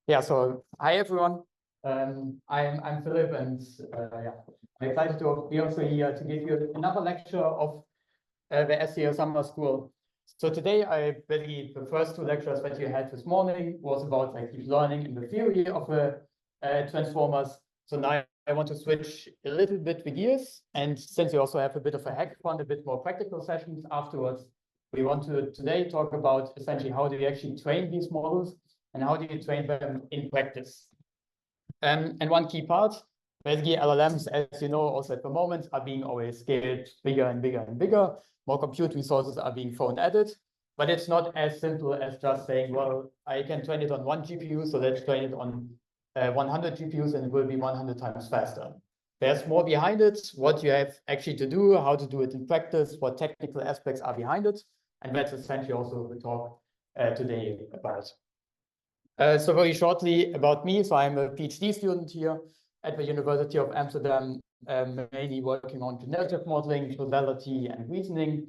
Yeah, so hi everyone. I'm Phillip, and I'm excited to be also here to give you another lecture of the ESSIR summer school. So today, the first two lectures that you had this morning was about like deep learning and the theory of the transformers. So now I want to switch a little bit the gears, and since we also have a bit of a hackathon, a bit more practical sessions afterwards, we want to today talk about essentially how do you actually train these models and how do you train them in practice. And one key part, basically LLMs, as you know, also at the moment are being always scaled bigger and bigger and bigger. More compute resources are being thrown at it, but it's not as simple as just saying, well, I can train it on one GPU, so let's train it on 100 GPUs and it will be 100 times faster. There's more behind it, what you have actually to do, how to do it in practice, what technical aspects are behind it. And that's essentially also the talk today about. So very shortly about me. So I'm a PhD student here at the University of Amsterdam, mainly working on generative modeling, causality, and reasoning.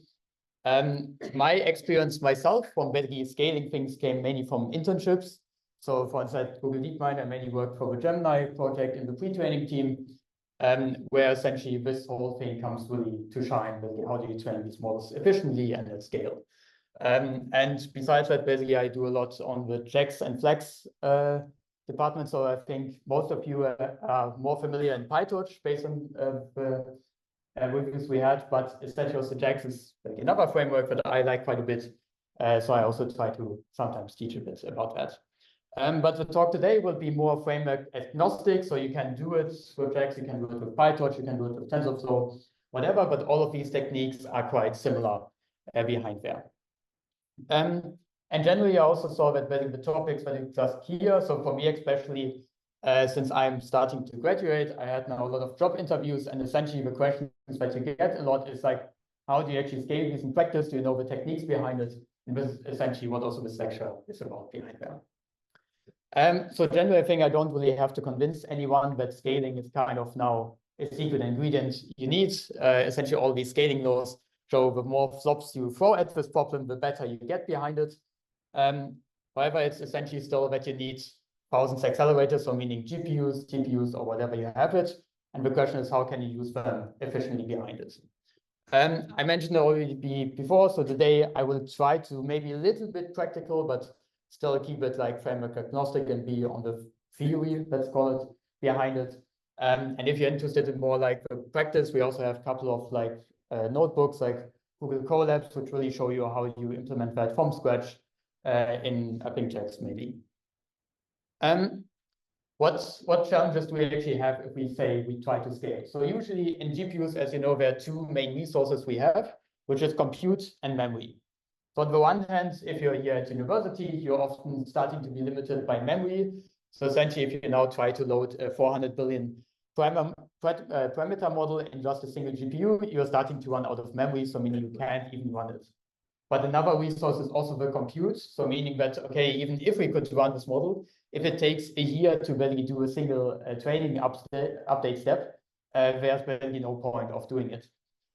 My experience myself from basically scaling things came mainly from internships. So for instance, at Google DeepMind, I mainly worked for the Gemini project in the pre-training team, where essentially this whole thing comes really to shine. Basically, how do you train these models efficiently and at scale? And besides that, basically, I do a lot on the checks and flags department. So I think most of you are more familiar in PyTorch based on the reviews we had, but essentially also JAX is like another framework that I like quite a bit. So I also try to sometimes teach a bit about that. But the talk today will be more framework agnostic. So you can do it with JAX, you can do it with PyTorch, you can do it with TensorFlow, whatever, but all of these techniques are quite similar behind there. And generally, I also saw that the topics that you just here. So for me, especially since I'm starting to graduate, I had now a lot of job interviews, and essentially the questions that you get a lot is like, how do you actually scale these in practice? Do you know the techniques behind it? And this is essentially what also this lecture is about behind there. So generally, I think I don't really have to convince anyone that scaling is kind of now a secret ingredient you need. Essentially, all these scaling laws. So the more flops you throw at this problem, the better you get behind it. However, it's essentially still that you need thousands of accelerators, so meaning GPUs, TPUs, or whatever you have it. And the question is, how can you use them efficiently behind it? I mentioned it already before, so today I will try to maybe a little bit practical, but still keep it like framework agnostic and be on the theory, let's call it, behind it. And if you're interested in more like the practice, we also have a couple of like notebooks like Google Colabs, which really show you how you implement that from scratch in I think JAX maybe. What challenges do we actually have if we say we try to scale? So usually in GPUs, as you know, there are two main resources we have, which is compute and memory. So on the one hand, if you're here at university, you're often starting to be limited by memory. So essentially, if you now try to load a 400 billion parameter model in just a single GPU, you're starting to run out of memory, so meaning you can't even run it. But another resource is also the compute, so meaning that, okay, even if we could run this model, if it takes a year to really do a single training update step, there's really no point of doing it.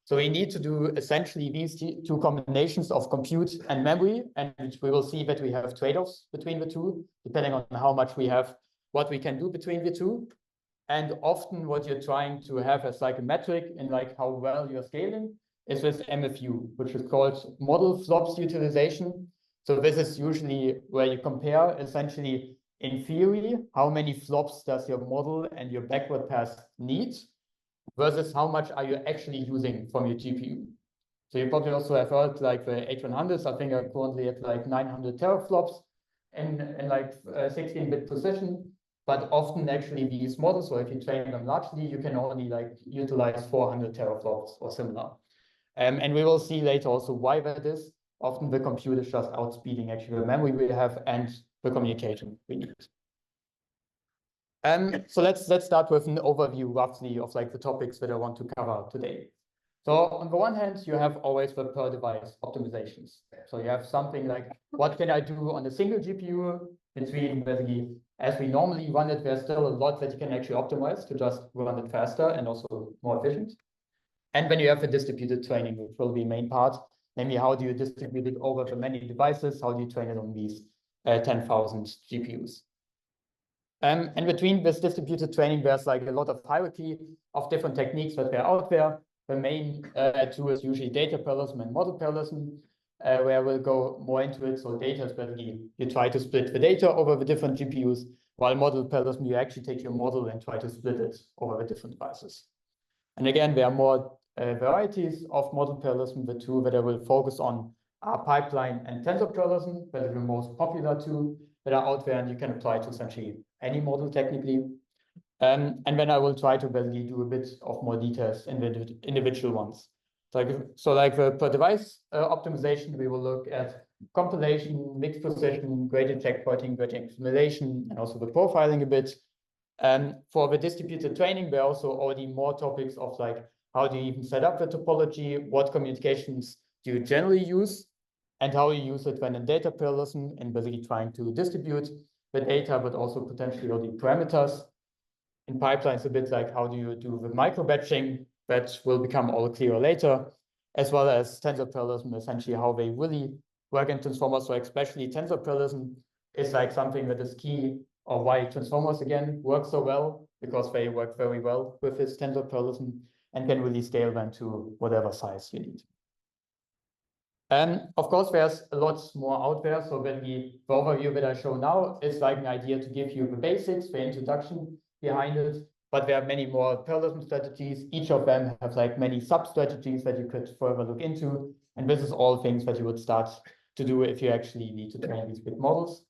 So we need to do essentially these two combinations of compute and memory, and we will see that we have trade-offs between the two, depending on how much we have, what we can do between the two. And often what you're trying to have as like a metric in like how well you're scaling is with MFU, which is called model flops utilization. So this is usually where you compare essentially in theory, how many flops does your model and your backward pass need versus how much are you actually using from your GPU. So you probably also have heard like the H100s, I think are currently at like 900 teraflops in like 16-bit precision. But often actually these models, so if you train them largely, you can only like utilize 400 teraflops or similar. And we will see later also why that is. Often the compute is just outspeeding actually the memory we have and the communication we need. So let's start with an overview roughly of like the topics that I want to cover today. So on the one hand, you have always the per device optimizations. So you have something like, what can I do on a single GPU between basically, as we normally run it, there's still a lot that you can actually optimize to just run it faster and also more efficient. And when you have the distributed training, which will be main part, namely how do you distribute it over the many devices? How do you train it on these 10,000 GPUs? And between this distributed training, there's like a lot of hierarchy of different techniques that are out there. The main two is usually data parallelism and model parallelism, where we'll go more into it. So data is basically you try to split the data over the different GPUs, while model parallelism, you actually take your model and try to split it over the different devices. And again, there are more varieties of model parallelism. The two that I will focus on are pipeline and tensor parallelism, that are the most popular two that are out there, and you can apply to essentially any model technically. And then I will try to basically do a bit of more details in the individual ones. So like the per device optimization, we will look at compilation, mixed precision, gradient checkpointing, gradient simulation, and also the profiling a bit. For the distributed training, there are also already more topics of like, how do you even set up the topology? What communications do you generally use? And how you use it when in data parallelism and basically trying to distribute the data, but also potentially all the parameters. In pipelines, a bit like how do you do the micro batching, that will become all clearer later, as well as tensor parallelism, essentially how they really work in transformers. So especially tensor parallelism is like something that is key, or why transformers again work so well, because they work very well with this tensor parallelism and can really scale them to whatever size you need. And of course, there's a lot more out there. So when the overview that I show now is like an idea to give you the basics, the introduction behind it. But there are many more parallelism strategies. Each of them have like many sub-strategies that you could further look into. And this is all things that you would start to do if you actually need to train these big models.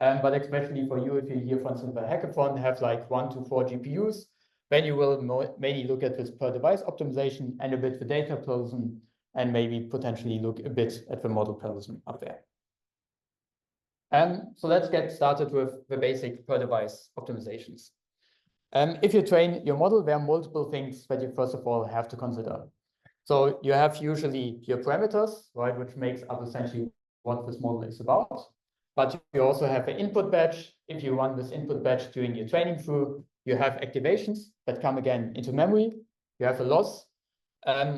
But especially for you, if you here, for instance, the hackathon have like 1 to 4 GPUs, then you will mainly look at this per device optimization and a bit the data parallelism, and maybe potentially look a bit at the model parallelism up there. So let's get started with the basic per device optimizations. If you train your model, there are multiple things that you first of all have to consider. So you have usually your parameters, right, which makes up essentially what this model is about. But you also have an input batch. If you run this input batch during your training through, you have activations that come again into memory. You have a loss,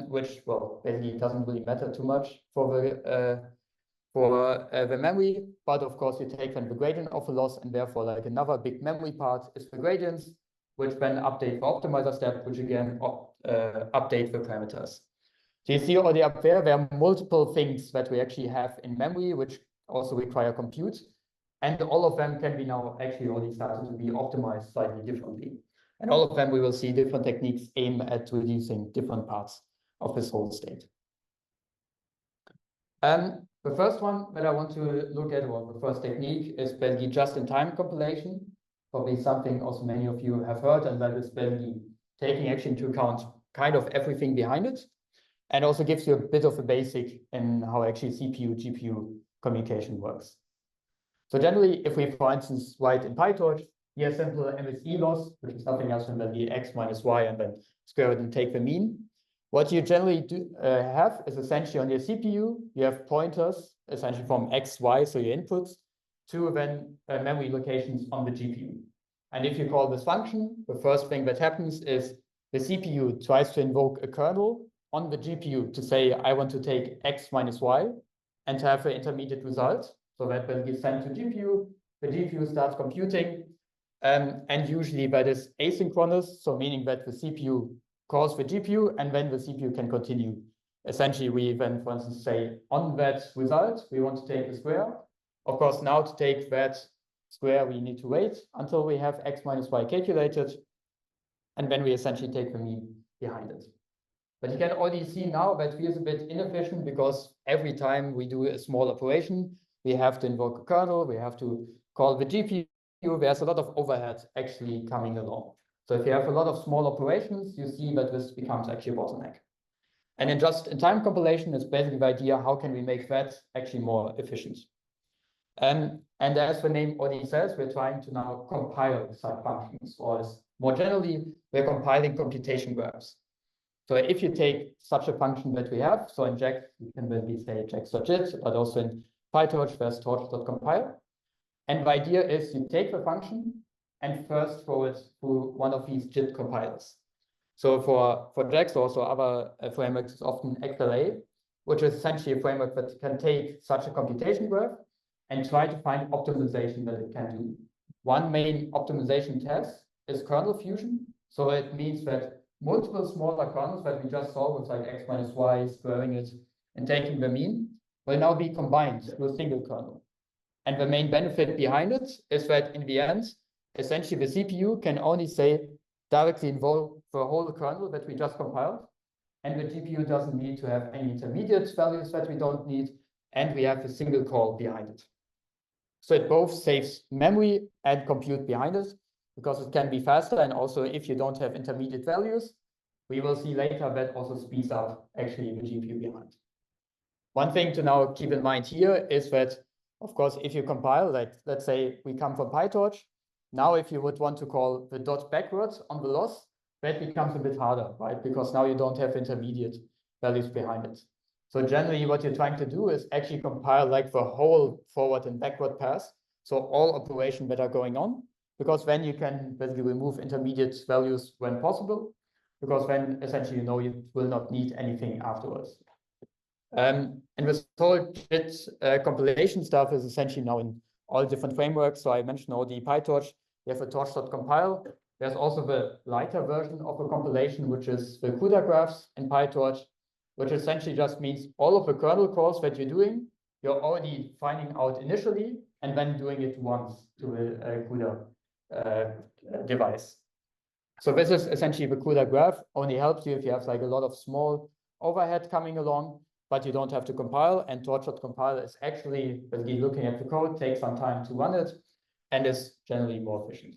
which, well, basically doesn't really matter too much for the memory. But of course, you take then the gradient of the loss, and therefore, like another big memory part is the gradients, which then update the optimizer step, which again update the parameters. So you see already up there, there are multiple things that we actually have in memory, which also require compute. And all of them can be now actually already started to be optimized slightly differently. And all of them, we will see different techniques aim at reducing different parts of this whole state. The first one that I want to look at, or the first technique, is basically just-in-time compilation. Probably something also many of you have heard, and that is basically taking actually into account kind of everything behind it, and also gives you a bit of a basic in how actually CPU-GPU communication works. So generally, if we, for instance, write in PyTorch, here simple MSE loss, which is nothing else than the x minus y, and then square it and take the mean. What you generally do have is essentially on your CPU, you have pointers, essentially from x, y, so your inputs, to then memory locations on the GPU. And if you call this function, the first thing that happens is the CPU tries to invoke a kernel on the GPU to say, I want to take x minus y and have an intermediate result. So that will get sent to GPU. The GPU starts computing, and usually that is asynchronous, so meaning that the CPU calls the GPU, and then the CPU can continue. Essentially, we then, for instance, say on that result, we want to take the square. Of course, now to take that square, we need to wait until we have x minus y calculated, and then we essentially take the mean behind it. But you can already see now that feels a bit inefficient, because every time we do a small operation, we have to invoke a kernel, we have to call the GPU, there's a lot of overhead actually coming along. So if you have a lot of small operations, you see that this becomes actually a bottleneck. And in just-in-time compilation is basically the idea, how can we make that actually more efficient? And as the name already says, we're trying to now compile such functions, or more generally, we're compiling computation graphs. So if you take such a function that we have, so in Jax, you can basically say jax.jit, but also in PyTorch, there's torch.compile. And the idea is you take the function and first throw it through one of these JIT compilers. So for Jax, also other frameworks, is often XLA, which is essentially a framework that can take such a computation graph and try to find optimization that it can do. one main optimization task is kernel fusion. So it means that multiple smaller kernels that we just saw with like x minus y, squaring it, and taking the mean, will now be combined to a single kernel. And the main benefit behind it is that in the end, essentially the CPU can only say directly involve the whole kernel that we just compiled. And the GPU doesn't need to have any intermediate values that we don't need. And we have a single call behind it. So it both saves memory and compute behind it, because it can be faster. And also, if you don't have intermediate values, we will see later that also speeds up actually the GPU behind. One thing to now keep in mind here is that, of course, if you compile, like let's say we come from PyTorch, now if you would want to call the dot backwards on the loss, that becomes a bit harder, right? Because now you don't have intermediate values behind it. So generally what you're trying to do is actually compile like the whole forward and backward path. So all operations that are going on, because then you can basically remove intermediate values when possible, because then essentially, you know, you will not need anything afterwards. And this whole JIT compilation stuff is essentially now in all different frameworks. So I mentioned already PyTorch, we have a torch.compile. There's also the lighter version of a compilation, which is the CUDA graphs in PyTorch, which essentially just means all of the kernel calls that you're doing, you're already finding out initially and then doing it once to the CUDA device. So this is essentially the CUDA graph, only helps you if you have like a lot of small overhead coming along, but you don't have to compile. And torch.compile is actually basically looking at the code, takes some time to run it, and is generally more efficient.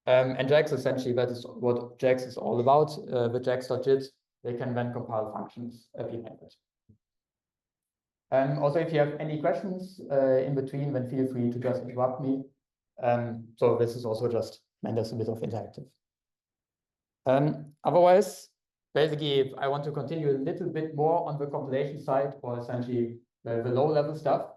And JAX, essentially, that is what JAX is all about. The JAX.jit, they can then compile functions behind it. Also, if you have any questions in between, then feel free to just interrupt me. So this is also just meant as a bit of interactive. Otherwise, basically, I want to continue a little bit more on the compilation side, or essentially the low-level stuff.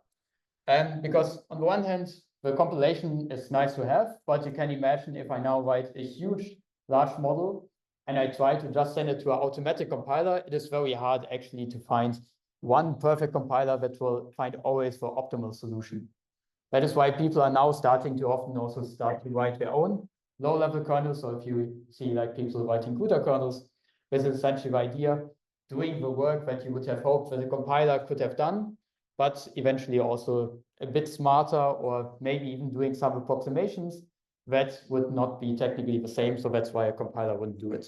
Because on the one hand, the compilation is nice to have, but you can imagine if I now write a huge, large model and I try to just send it to an automatic compiler, it is very hard actually to find one perfect compiler that will find always the optimal solution. That is why people are now starting to often also start to write their own low-level kernels. So if you see like people writing CUDA kernels, this is essentially the idea, doing the work that you would have hoped that a compiler could have done, but eventually also a bit smarter, or maybe even doing some approximations that would not be technically the same. So that's why a compiler wouldn't do it.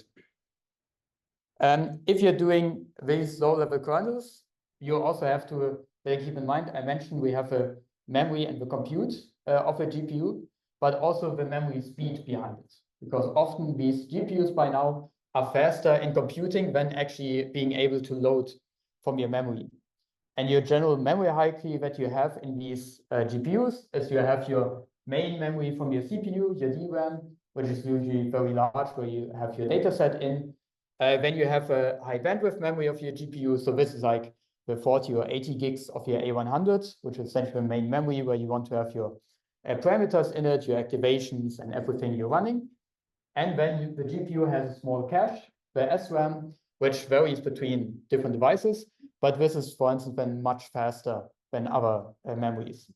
If you're doing these low-level kernels, you also have to keep in mind, I mentioned we have a memory and the compute of a GPU, but also the memory speed behind it. Because often these GPUs by now are faster in computing than actually being able to load from your memory. And your general memory hierarchy that you have in these GPUs is you have your main memory from your CPU, your DRAM, which is usually very large, where you have your data set in. Then you have a high bandwidth memory of your GPU. So this is like the 40 or 80 gigs of your A100, which is essentially the main memory where you want to have your parameters in it, your activations, and everything you're running. And then the GPU has a small cache, the SRAM, which varies between different devices. But this is, for instance, then much faster than other memories.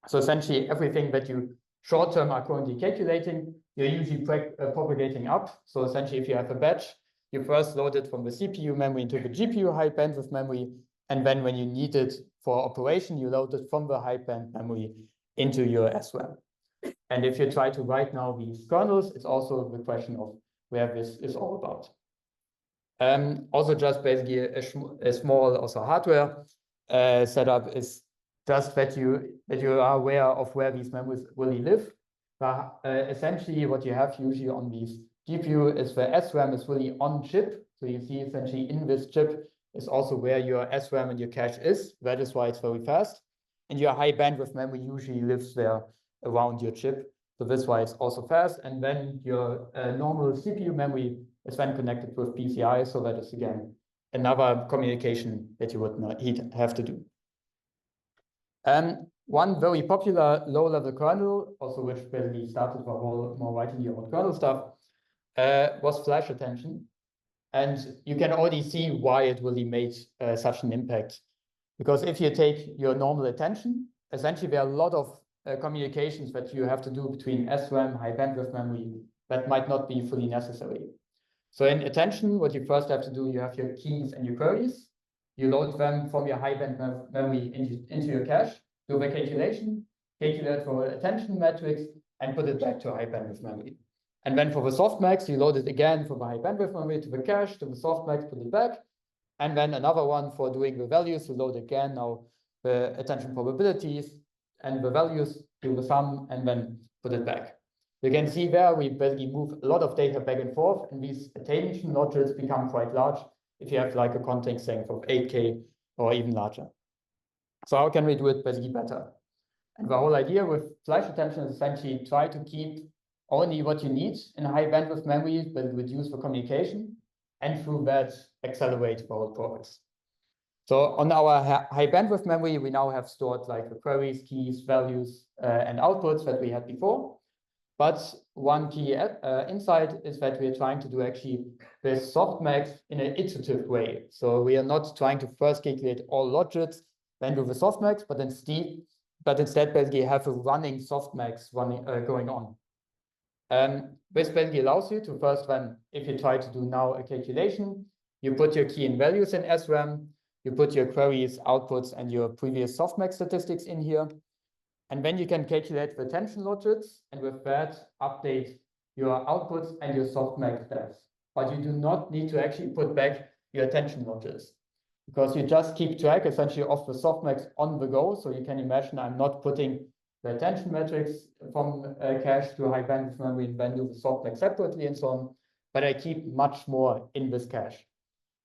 So essentially, everything that you short-term are currently calculating, you're usually propagating up. So essentially, if you have a batch, you first load it from the CPU memory into the GPU high bandwidth memory. And then when you need it for operation, you load it from the high band memory into your SRAM. And if you try to write now these kernels, it's also the question of where this is all about. Also just basically a small also hardware setup is just that you are aware of where these memories really live. But essentially what you have usually on these GPU is the SRAM is really on chip. So you see essentially in this chip is also where your SRAM and your cache is. That is why it's very fast. And your high bandwidth memory usually lives there around your chip. So this is why it's also fast. And then your normal CPU memory is then connected with PCI. So that is, again, another communication that you would not have to do. One very popular low-level kernel, also which basically started the whole more writing your own kernel stuff, was flash attention. And you can already see why it really made such an impact. Because if you take your normal attention, essentially there are a lot of communications that you have to do between SRAM, high bandwidth memory, that might not be fully necessary. So in attention, what you first have to do, you have your keys and your queries. You load them from your high bandwidth memory into your cache, do the calculation, calculate for attention metrics, and put it back to high bandwidth memory. And then for the softmax, you load it again from the high bandwidth memory to the cache, to the softmax, put it back. And then another one for doing the values, you load again now the attention probabilities and the values, do the sum, and then put it back. You can see there we basically move a lot of data back and forth, and these attention nodules become quite large if you have like a context length of 8K or even larger. So how can we do it basically better? And the whole idea with flash attention is essentially try to keep only what you need in high bandwidth memory, but reduce the communication, and through that accelerate the whole progress. So on our high bandwidth memory, we now have stored like the queries, keys, values, and outputs that we had before. But one key insight is that we're trying to do actually this softmax in an iterative way. So we are not trying to first calculate all logits, then do the softmax, but instead basically have a running softmax going on. This basically allows you to first then, if you try to do now a calculation, you put your key and values in SRAM, you put your queries, outputs, and your previous softmax statistics in here. And then you can calculate the attention logits, and with that, update your outputs and your softmax depths. But you do not need to actually put back your attention logits, because you just keep track essentially of the softmax on the go. So you can imagine I'm not putting the attention metrics from cache to high bandwidth memory and then do the softmax separately and so on, but I keep much more in this cache.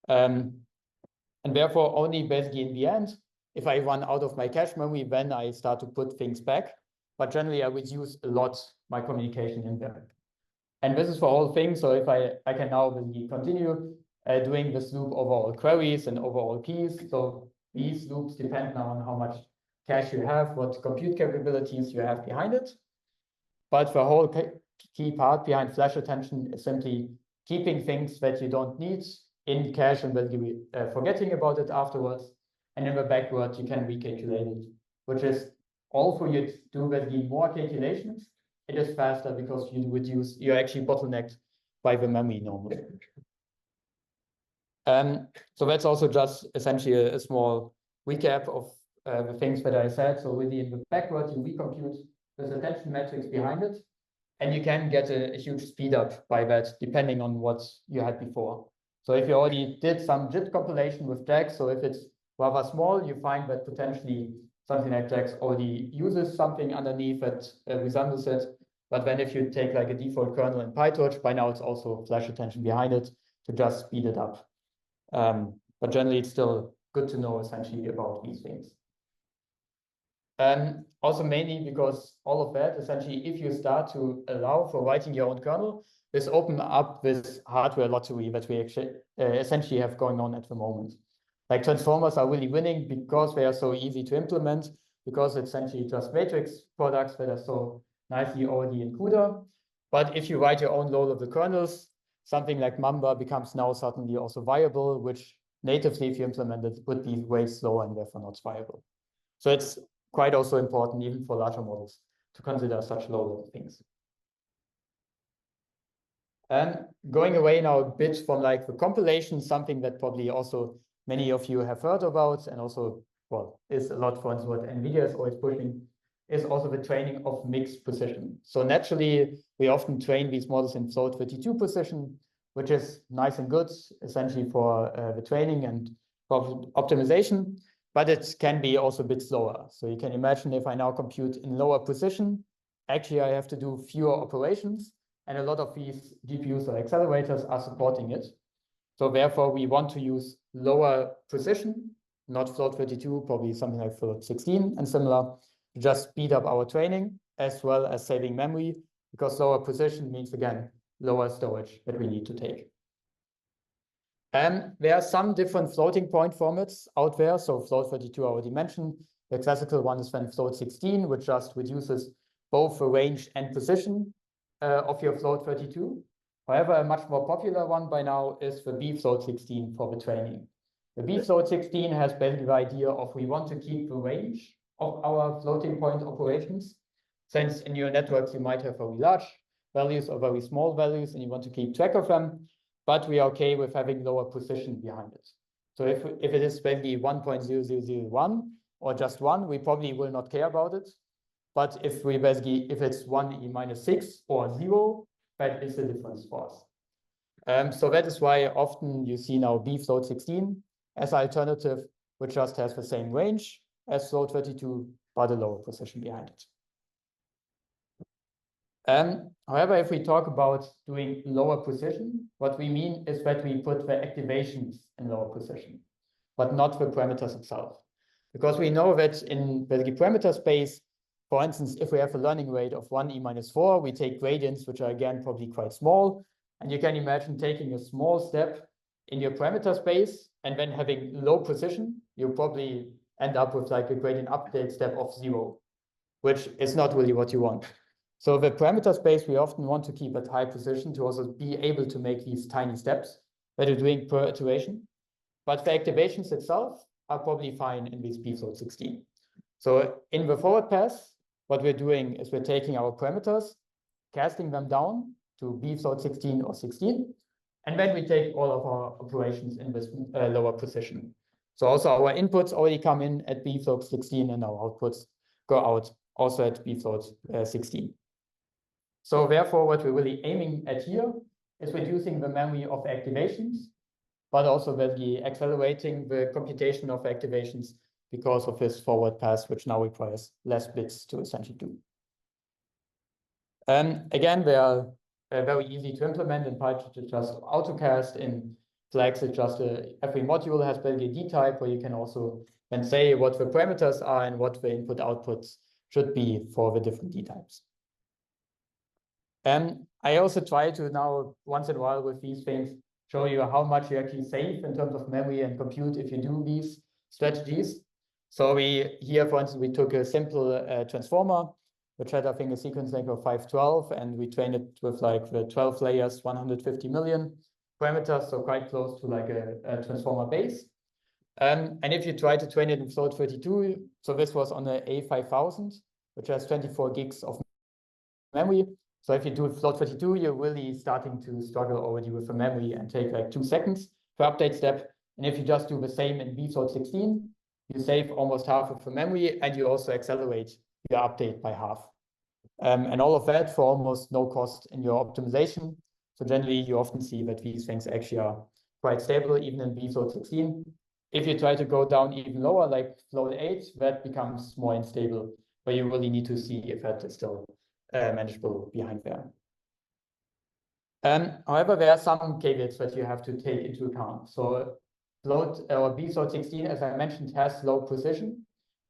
And therefore, only basically in the end, if I run out of my cache memory, then I start to put things back. But generally, I reduce a lot my communication in there. And this is for all things. So if I can now really continue doing this loop over all queries and over all keys. So these loops depend now on how much cache you have, what compute capabilities you have behind it. But the whole key part behind flash attention is simply keeping things that you don't need in cache and then forgetting about it afterwards. And in the backward, you can recalculate it, which is all for you to do basically more calculations. It is faster because you're actually bottlenecked by the memory normally. So that's also just essentially a small recap of the things that I said. So really in the backward, you recompute the attention metrics behind it, and you can get a huge speed up by that, depending on what you had before. So if you already did some JIT compilation with JAX, so if it's rather small, you find that potentially something like JAX already uses something underneath that resembles it. But then if you take like a default kernel in PyTorch, by now it's also flash attention behind it to just speed it up. But generally, it's still good to know essentially about these things. Also mainly because all of that, essentially, if you start to allow for writing your own kernel, this opens up this hardware lottery that we actually essentially have going on at the moment. Like transformers are really winning because they are so easy to implement, because it's essentially just matrix products that are so nicely already in CUDA. But if you write your own load of the kernels, something like Mamba becomes now suddenly also viable, which natively, if you implement it, would be way slower and therefore not viable. So it's quite also important, even for larger models, to consider such low-level things. And going away now a bit from like the compilation, something that probably also many of you have heard about, and also, well, is a lot, for instance, what NVIDIA is always pushing, is also the training of mixed precision. So naturally, we often train these models in float 32 precision, which is nice and good, essentially for the training and for optimization, but it can be also a bit slower. So you can imagine if I now compute in lower precision, actually I have to do fewer operations, and a lot of these GPUs or accelerators are supporting it. So therefore, we want to use lower precision, not float 32, probably something like float 16 and similar, to just speed up our training as well as saving memory, because lower precision means, again, lower storage that we need to take. And there are some different floating point formats out there. So float 32 I already mentioned. The classical one is then float 16, which just reduces both the range and precision of your float 32. However, a much more popular one by now is the bfloat 16 for the training. The bfloat 16 has basically the idea of we want to keep the range of our floating point operations, since in your networks you might have very large values or very small values and you want to keep track of them, but we are okay with having lower precision behind it. So if it is maybe 1.0001 or just 1, we probably will not care about it. But if it's 1e-6 or 0, that is the difference for us. So that is why often you see now b float 16 as an alternative, which just has the same range as float 32, but a lower precision behind it. However, if we talk about doing lower precision, what we mean is that we put the activations in lower precision, but not the parameters itself. Because we know that in the parameter space, for instance, if we have a learning rate of 1e-4, we take gradients, which are again probably quite small. And you can imagine taking a small step in your parameter space and then having low precision, you probably end up with like a gradient update step of 0, which is not really what you want. So the parameter space, we often want to keep at high precision to also be able to make these tiny steps that you're doing per iteration. But the activations itself are probably fine in this b float 16. So in the forward pass, what we're doing is we're taking our parameters, casting them down to b float 16 or 16, and then we take all of our operations in this lower precision. So also our inputs already come in at b float 16 and our outputs go out also at b float 16. So therefore, what we're really aiming at here is reducing the memory of activations, but also that we accelerating the computation of activations because of this forward pass, which now requires less bits to essentially do. Again, they are very easy to implement in Python. It's just autocast. In Flex, it's just every module has basically a D type where you can also then say what the parameters are and what the input outputs should be for the different D types. I also try to now, once in a while with these things, show you how much you actually save in terms of memory and compute if you do these strategies. So here, for instance, we took a simple transformer, which had, I think, a sequence length of 512, and we trained it with like the 12 layers, 150 million parameters, so quite close to like a transformer base. And if you try to train it in float 32, so this was on an A5000, which has 24 gigs of memory. So if you do float 32, you're really starting to struggle already with the memory and take like 2 seconds per update step. And if you just do the same in b float 16, you save almost half of the memory and you also accelerate your update by half. And all of that for almost no cost in your optimization. So generally, you often see that these things actually are quite stable, even in b float 16. If you try to go down even lower, like float 8, that becomes more unstable, where you really need to see if that is still manageable behind there. However, there are some caveats that you have to take into account. So float or b float 16, as I mentioned, has low precision.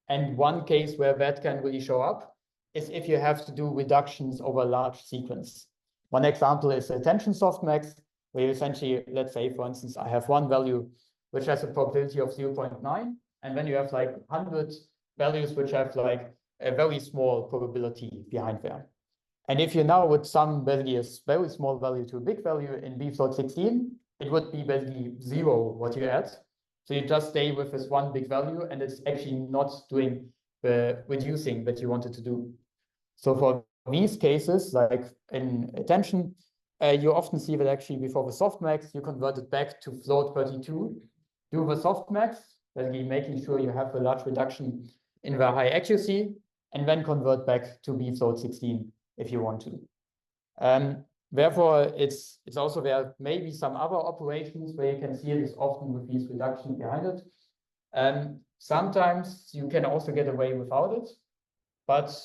And one case where that can really show up is if you have to do reductions over a large sequence. One example is attention softmax, where you essentially, let's say, for instance, I have one value which has a probability of 0.9, and then you have like 100 values which have like a very small probability behind them. And if you now would sum basically a very small value to a big value in b float 16, it would be basically 0 what you add. So you just stay with this one big value, and it's actually not doing the reducing that you wanted to do. So for these cases, like in attention, you often see that actually before the softmax, you convert it back to float 32, do the softmax, basically making sure you have a large reduction in the high accuracy, and then convert back to b float 16 if you want to. Therefore, it's also there may be some other operations where you can see it is often with these reductions behind it. Sometimes you can also get away without it, but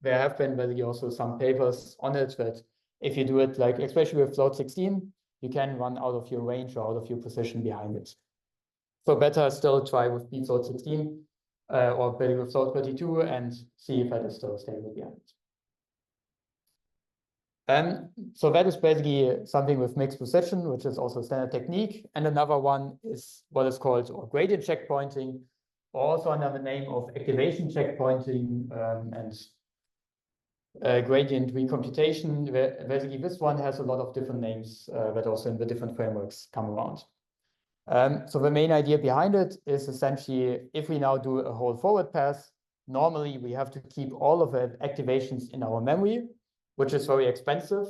there have been basically also some papers on it that if you do it like, especially with float 16, you can run out of your range or out of your precision behind it. So better still try with b float 16 or maybe with float 32 and see if that is still stable behind it. So that is basically something with mixed precision, which is also a standard technique. And another one is what is called or gradient checkpointing, also under the name of activation checkpointing and gradient recomputation. Basically, this one has a lot of different names that also in the different frameworks come around. So the main idea behind it is essentially if we now do a whole forward pass, normally we have to keep all of the activations in our memory, which is very expensive.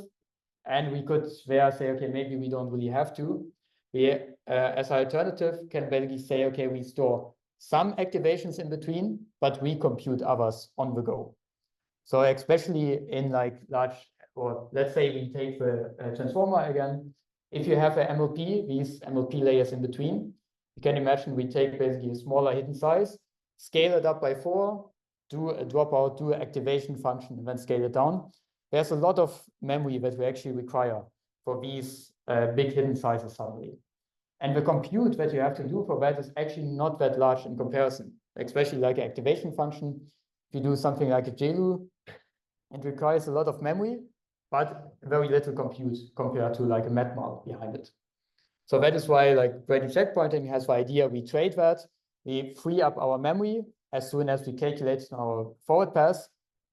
And we could there say, okay, maybe we don't really have to. We, as an alternative, can basically say, okay, we store some activations in between, but we compute others on the go. So especially in like large, or let's say we take the transformer again. If you have an MLP, these MLP layers in between, you can imagine we take basically a smaller hidden size, scale it up by 4, do a dropout, do an activation function, and then scale it down. There's a lot of memory that we actually require for these big hidden sizes suddenly. And the compute that you have to do for that is actually not that large in comparison, especially like an activation function. If you do something like a JLU, it requires a lot of memory, but very little compute compared to like a MATMAL behind it. So that is why like gradient checkpointing has the idea we trade that. We free up our memory as soon as we calculate our forward pass.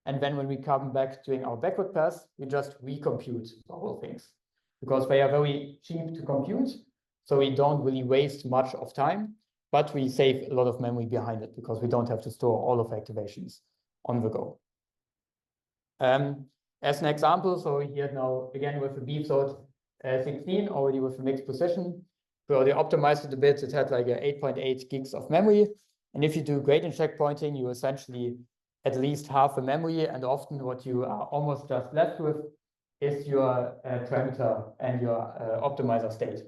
And then when we come back doing our backward pass, we just recompute the whole things because they are very cheap to compute. So we don't really waste much of time, but we save a lot of memory behind it because we don't have to store all of the activations on the go. As an example, so here now again with the beef thought 16 already with a mixed position. We already optimized it a bit. It had like a 8.8 gigs of memory. And if you do gradient checkpointing, you essentially at least half the memory. And often what you are almost just left with is your parameter and your optimizer state.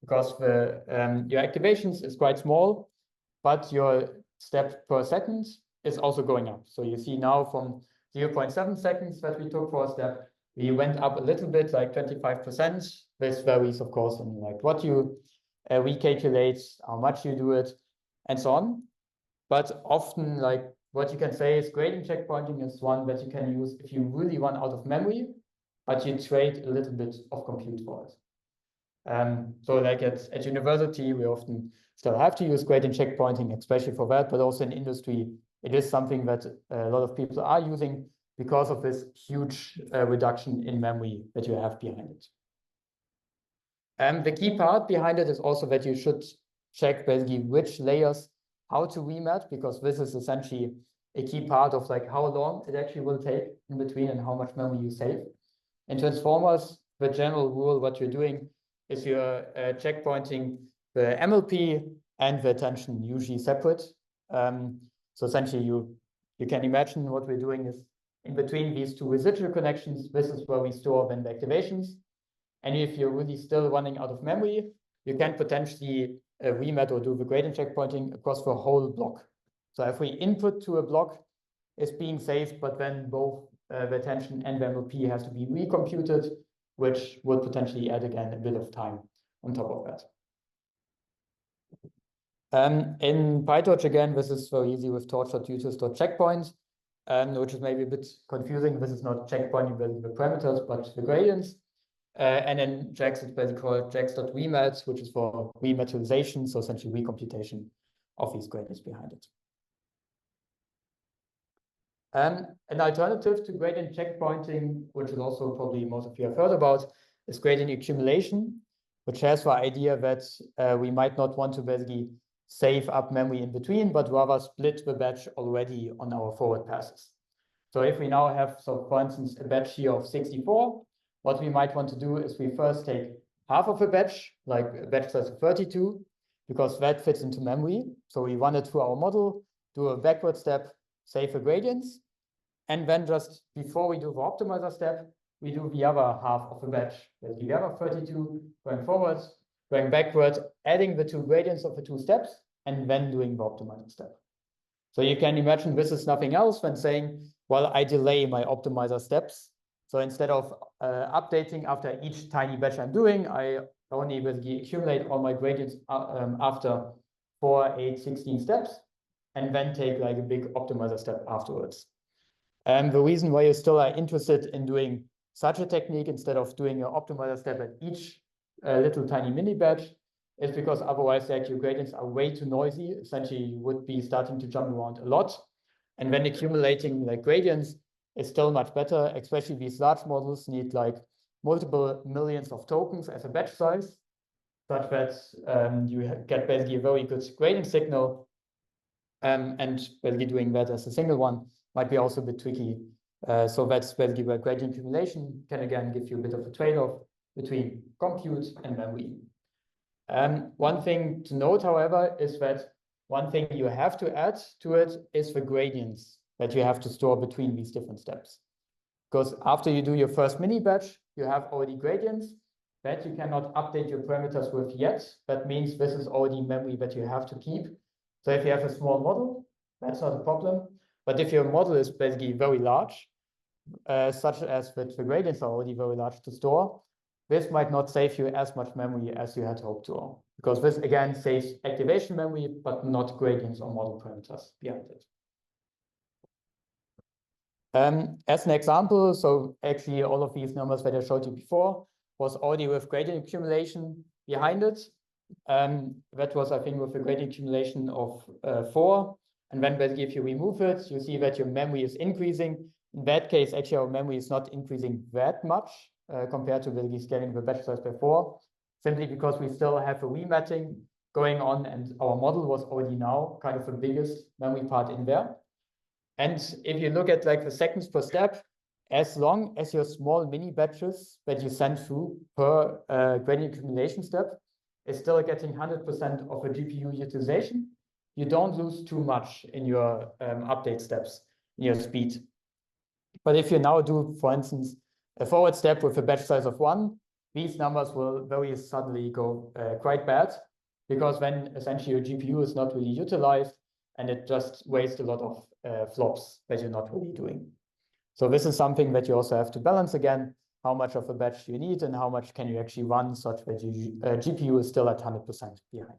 Because the, your activations is quite small, but your step per second is also going up. So you see now from 0.7 seconds that we took for a step, we went up a little bit, like 25%. This varies, of course, in like what you recalculate, how much you do it, and so on. But often, like what you can say is gradient checkpointing is one that you can use if you really run out of memory, but you trade a little bit of compute for it. So like at university, we often still have to use gradient checkpointing, especially for that, but also in industry, it is something that a lot of people are using because of this huge reduction in memory that you have behind it. The key part behind it is also that you should check basically which layers, how to remat, because this is essentially a key part of like how long it actually will take in between and how much memory you save. In transformers, the general rule, what you're doing is you're checkpointing the MLP and the attention usually separate. So essentially you can imagine what we're doing is in between these two residual connections, this is where we store then the activations. And if you're really still running out of memory, you can potentially remat or do the gradient checkpointing across the whole block. So every input to a block is being saved, but then both the attention and the MLP has to be recomputed, which would potentially add again a bit of time on top of that. In PyTorch, again, this is very easy with torch.uses.checkpoint, which is maybe a bit confusing. This is not checkpointing the parameters, but the gradients. And in JAX, it's basically called jax.remat, which is for rematerialization, so essentially recomputation of these gradients behind it. An alternative to gradient checkpointing, which is also probably most of you have heard about, is gradient accumulation, which has the idea that we might not want to basically save up memory in between, but rather split the batch already on our forward passes. So if we now have, so for instance, a batch here of 64, what we might want to do is we first take half of a batch, like a batch size of 32, because that fits into memory. So we run it through our model, do a backward step, save the gradients, and then just before we do the optimizer step, we do the other half of the batch, the other 32, going forward, going backward, adding the two gradients of the two steps, and then doing the optimizer step. So you can imagine this is nothing else than saying, well, I delay my optimizer steps. So instead of updating after each tiny batch I'm doing, I only basically accumulate all my gradients after 4, 8, 16 steps, and then take like a big optimizer step afterwards. And the reason why you still are interested in doing such a technique instead of doing an optimizer step at each little tiny mini batch is because otherwise like your gradients are way too noisy. Essentially, you would be starting to jump around a lot. And when accumulating like gradients is still much better, especially these large models need like multiple millions of tokens as a batch size, such that you get basically a very good gradient signal. And basically doing that as a single one might be also a bit tricky. So that's basically where gradient accumulation can again give you a bit of a trade-off between compute and memory. One thing to note, however, is that one thing you have to add to it is the gradients that you have to store between these different steps. Because after you do your first mini batch, you have already gradients that you cannot update your parameters with yet. That means this is already memory that you have to keep. So if you have a small model, that's not a problem. But if your model is basically very large, such as that the gradients are already very large to store, this might not save you as much memory as you had hoped to, because this again saves activation memory, but not gradients or model parameters behind it. As an example, so actually all of these numbers that I showed you before was already with gradient accumulation behind it. That was, I think, with a gradient accumulation of 4. And then basically if you remove it, you see that your memory is increasing. In that case, actually our memory is not increasing that much compared to basically scaling the batch size by 4, simply because we still have a rematting going on and our model was already now kind of the biggest memory part in there. And if you look at like the seconds per step, as long as your small mini batches that you send through per gradient accumulation step is still getting 100% of a GPU utilization, you don't lose too much in your update steps, in your speed. But if you now do, for instance, a forward step with a batch size of 1, these numbers will very suddenly go quite bad, because then essentially your GPU is not really utilized and it just wastes a lot of flops that you're not really doing. So this is something that you also have to balance again, how much of a batch you need and how much can you actually run such that your GPU is still at 100% behind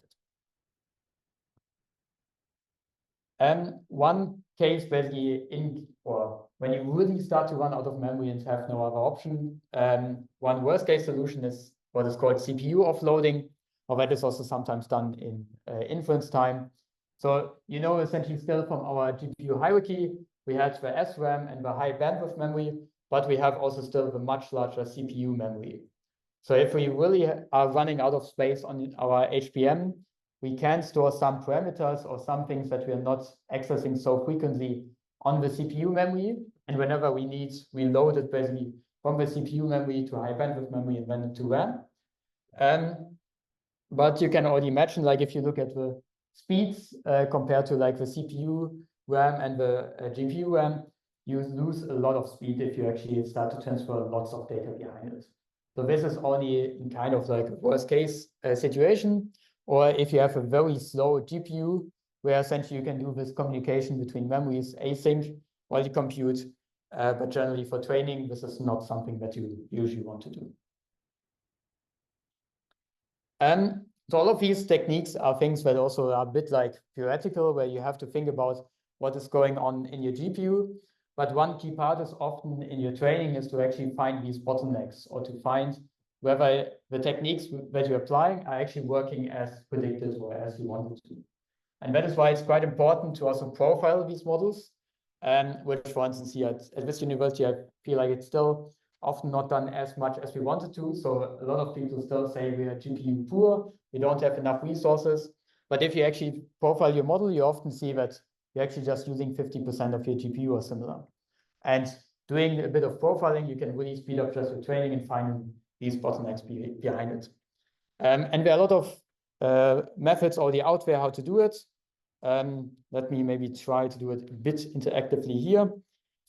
it. One case basically when you really start to run out of memory and have no other option, one worst case solution is what is called CPU offloading, or that is also sometimes done in inference time. So, essentially still from our GPU hierarchy, we had the SRAM and the high bandwidth memory, but we have also still the much larger CPU memory. So if we really are running out of space on our HBM, we can store some parameters or some things that we are not accessing so frequently on the CPU memory. And whenever we need, we load it basically from the CPU memory to high bandwidth memory and then to RAM. But you can already imagine, like if you look at the speeds compared to like the CPU RAM and the GPU RAM, you lose a lot of speed if you actually start to transfer lots of data behind it. So this is only in kind of like a worst case situation, or if you have a very slow GPU, where essentially you can do this communication between memories async while you compute, but generally for training, this is not something that you usually want to do. So all of these techniques are things that also are a bit like theoretical, where you have to think about what is going on in your GPU. But one key part is often in your training is to actually find these bottlenecks, or to find whether the techniques that you're applying are actually working as predicted or as you wanted to. And that is why it's quite important to also profile these models, which, for instance, here at this university, I feel like it's still often not done as much as we wanted to. So a lot of people still say we are GPU poor, we don't have enough resources. But if you actually profile your model, you often see that you're actually just using 50% of your GPU or similar. And doing a bit of profiling, you can really speed up just your training and finding these bottlenecks behind it. And there are a lot of methods already out there how to do it. Let me maybe try to do it a bit interactively here.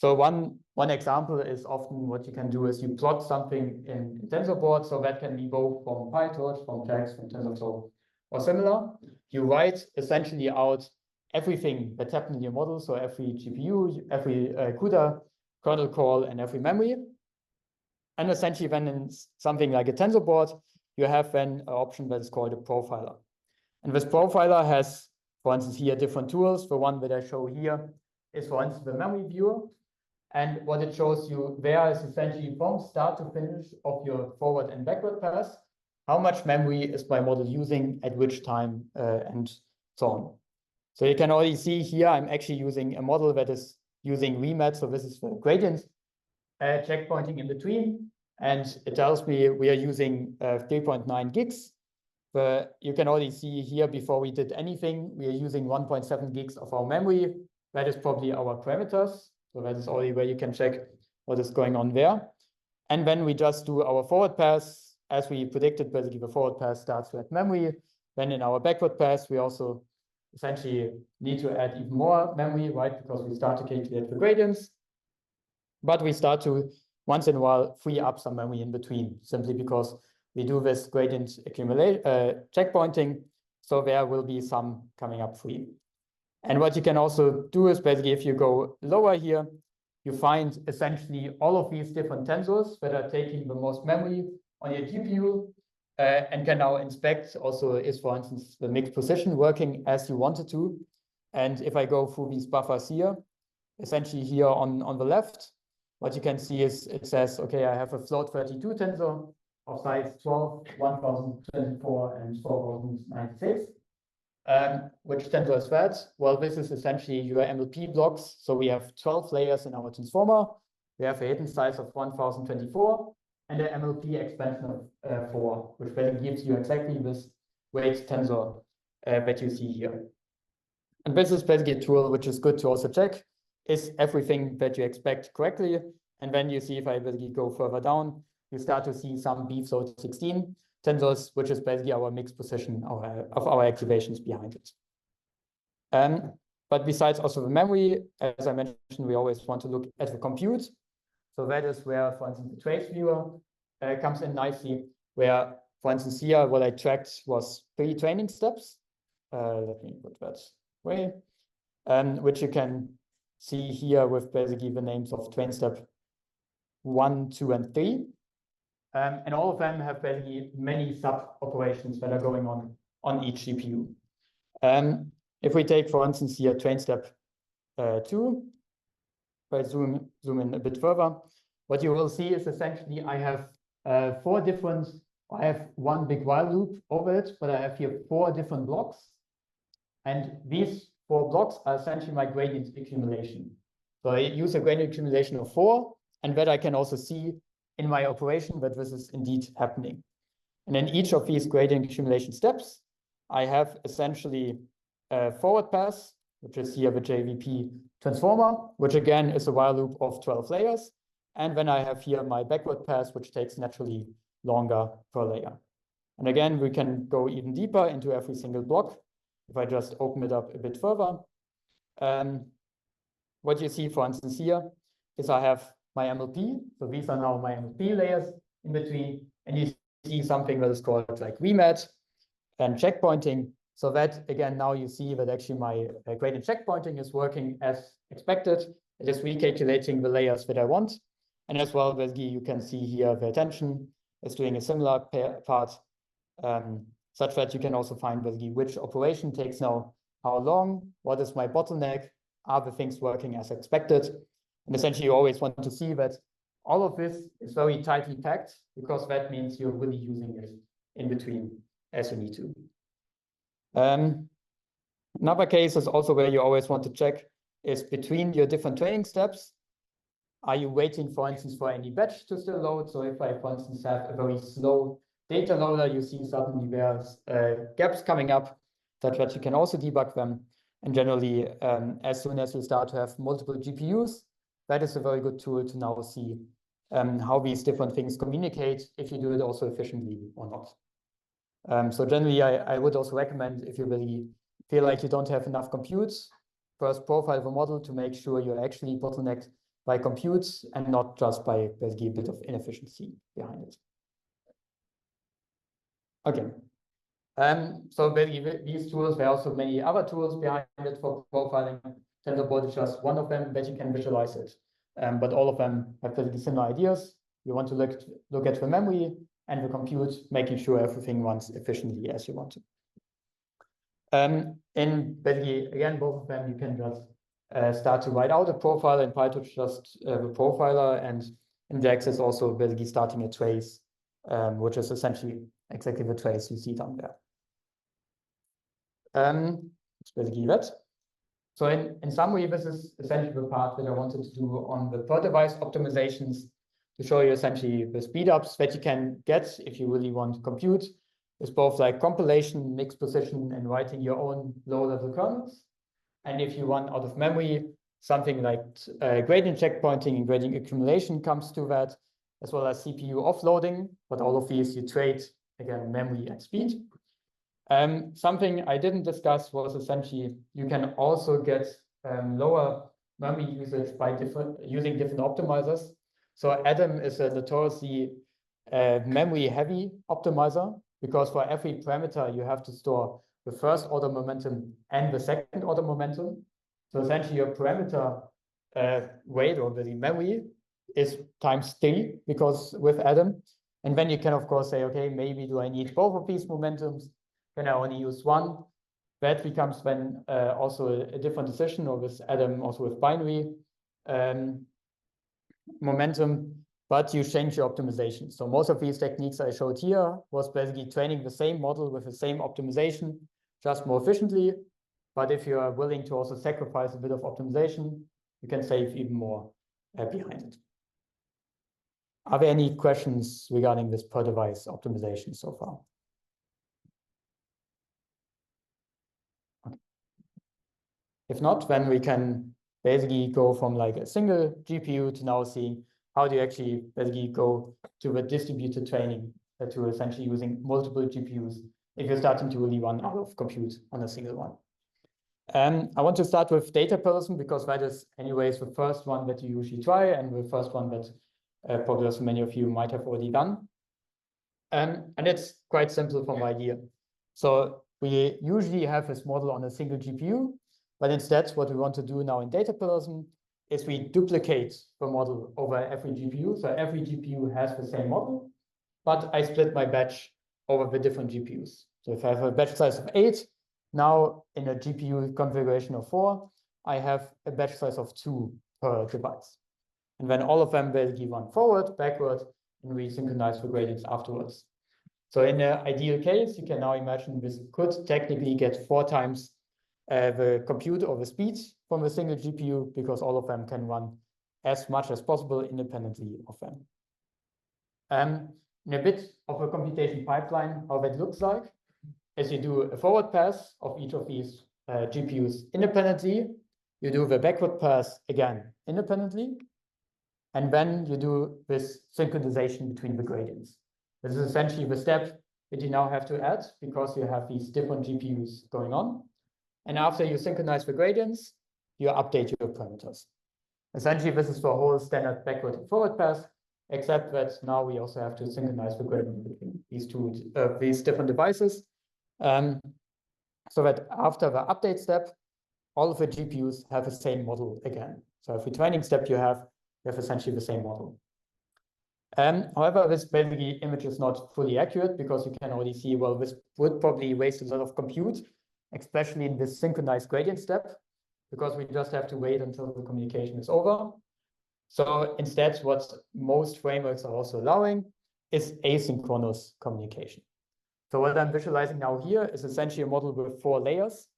So one example is often what you can do is you plot something in TensorBoard. So that can be both from PyTorch, from text, from TensorFlow, or similar. You write essentially out everything that's happened in your model. So every GPU, every CUDA kernel call, and every memory. And essentially then in something like a TensorBoard, you have then an option that is called a profiler. And this profiler has, for instance, here different tools. The one that I show here is, for instance, the memory viewer. And what it shows you there is essentially from start to finish of your forward and backward pass, how much memory is my model using at which time and so on. So you can already see here, I'm actually using a model that is using remat. So this is the gradient checkpointing in between. And it tells me we are using 3.9 gigs. But you can already see here before we did anything, we are using 1.7 gigs of our memory. That is probably our parameters. So that is already where you can check what is going on there. And then we just do our forward pass, as we predicted, basically the forward pass starts with memory. Then in our backward pass, we also essentially need to add even more memory, right? Because we start to calculate the gradients. But we start to, once in a while, free up some memory in between, simply because we do this gradient accumulate checkpointing. So there will be some coming up free. And what you can also do is basically, if you go lower here, you find essentially all of these different tensors that are taking the most memory on your GPU and can now inspect also is, for instance, the mixed position working as you wanted to. And if I go through these buffers here, essentially here on the left, what you can see is it says, okay, I have a float 32 tensor of size 12, 1024, and 4096. Which tensor is that? Well, this is essentially your MLP blocks. So we have 12 layers in our transformer. We have a hidden size of 1024 and an MLP expansion of 4, which then gives you exactly this weight tensor that you see here. And this is basically a tool which is good to also check, is everything that you expect correctly? And then you see if I basically go further down, you start to see some B16 tensors, which is basically our mixed position of our activations behind it. But besides also the memory, as I mentioned, we always want to look at the compute. So that is where, for instance, the trace viewer comes in nicely, where, for instance, here, what I tracked was 3 training steps. Let me put that away, which you can see here with basically the names of train step 1, 2, and 3. And all of them have basically many sub-operations that are going on each GPU. If we take, for instance, here train step 2, if I zoom in a bit further, what you will see is essentially I have I have one big while loop over it, but I have here 4 different blocks. And these 4 blocks are essentially my gradient accumulation. So I use a gradient accumulation of 4, and that I can also see in my operation that this is indeed happening. And in each of these gradient accumulation steps, I have essentially a forward pass, which is here the JVP transformer, which again is a while loop of 12 layers. And then I have here my backward pass, which takes naturally longer per layer. And again, we can go even deeper into every single block. If I just open it up a bit further, what you see, for instance, here is I have my MLP. So these are now my MLP layers in between. And you see something that is called like VMAT and checkpointing. So that, again, now you see that actually my gradient checkpointing is working as expected. It is recalculating the layers that I want. And as well, basically, you can see here the attention is doing a similar part, such that you can also find basically which operation takes now how long, what is my bottleneck, are the things working as expected. And essentially, you always want to see that all of this is very tightly packed, because that means you're really using it in between as you need to. Another case is also where you always want to check is between your different training steps. Are you waiting, for instance, for any batch to still load? So if I, for instance, have a very slow data loader, you see suddenly there's gaps coming up, such that you can also debug them. And generally, as soon as you start to have multiple GPUs, that is a very good tool to now see how these different things communicate, if you do it also efficiently or not. So generally, I would also recommend, if you really feel like you don't have enough computes, first profile the model to make sure you're actually bottlenecked by computes and not just by basically a bit of inefficiency behind it. Okay. So basically these tools, there are also many other tools behind it for profiling. TensorBoard is just one of them that you can visualize it. But all of them have basically similar ideas. You want to look at the memory and the compute, making sure everything runs efficiently as you want to. In basically, again, both of them, you can just start to write out a profile in PyTorch, just the profiler, and in JAX is also basically starting a trace, which is essentially exactly the trace you see down there. It's basically that. So in summary, this is essentially the part that I wanted to do on the per device optimizations, to show you essentially the speed ups that you can get if you really want compute, is both like compilation, mixed position, and writing your own low-level kernels. And if you run out of memory, something like gradient checkpointing and gradient accumulation comes to that, as well as CPU offloading. But all of these you trade, again, memory and speed. Something I didn't discuss was essentially you can also get lower memory usage by using different optimizers. So Adam is a notoriously memory-heavy optimizer, because for every parameter you have to store the first order momentum and the second order momentum. So essentially your parameter weight, or the memory, is times 3 because with Adam. And then you can of course say, okay, maybe do I need both of these momentums? Can I only use one? That becomes then also a different decision, or with Adam also with binary momentum, but you change your optimization. So most of these techniques I showed here was basically training the same model with the same optimization, just more efficiently. But if you are willing to also sacrifice a bit of optimization, you can save even more behind it. Are there any questions regarding this per device optimization so far? Okay. If not, then we can basically go from like a single GPU to now seeing how do you actually basically go to the distributed training to essentially using multiple GPUs if you're starting to really run out of compute on a single one. I want to start with data parallelism because that is anyways the first one that you usually try, and the first one that probably also many of you might have already done. And it's quite simple from idea. So we usually have this model on a single GPU, but instead what we want to do now in data parallelism is we duplicate the model over every GPU. So every GPU has the same model, but I split my batch over the different GPUs. So if I have a batch size of 8, now in a GPU configuration of 4, I have a batch size of 2 per device. And then all of them basically run forward, backward, and we synchronize the gradients afterwards. So in an ideal case, you can now imagine this could technically get 4 times the compute or the speed from a single GPU, because all of them can run as much as possible independently of them. In a bit of a computation pipeline, how that looks like is you do a forward pass of each of these GPUs independently. You do the backward pass again independently. And then you do this synchronization between the gradients. This is essentially the step that you now have to add because you have these different GPUs going on. And after you synchronize the gradients, you update your parameters. Essentially, this is the whole standard backward and forward pass, except that now we also have to synchronize the gradient between these different devices. So that after the update step, all of the GPUs have the same model again. So every training step you have essentially the same model. However, this basically image is not fully accurate because you can already see, well, this would probably waste a lot of compute, especially in this synchronized gradient step, because we just have to wait until the communication is over. So instead, what most frameworks are also allowing is asynchronous communication. So what I'm visualizing now here is essentially a model with 4 layers.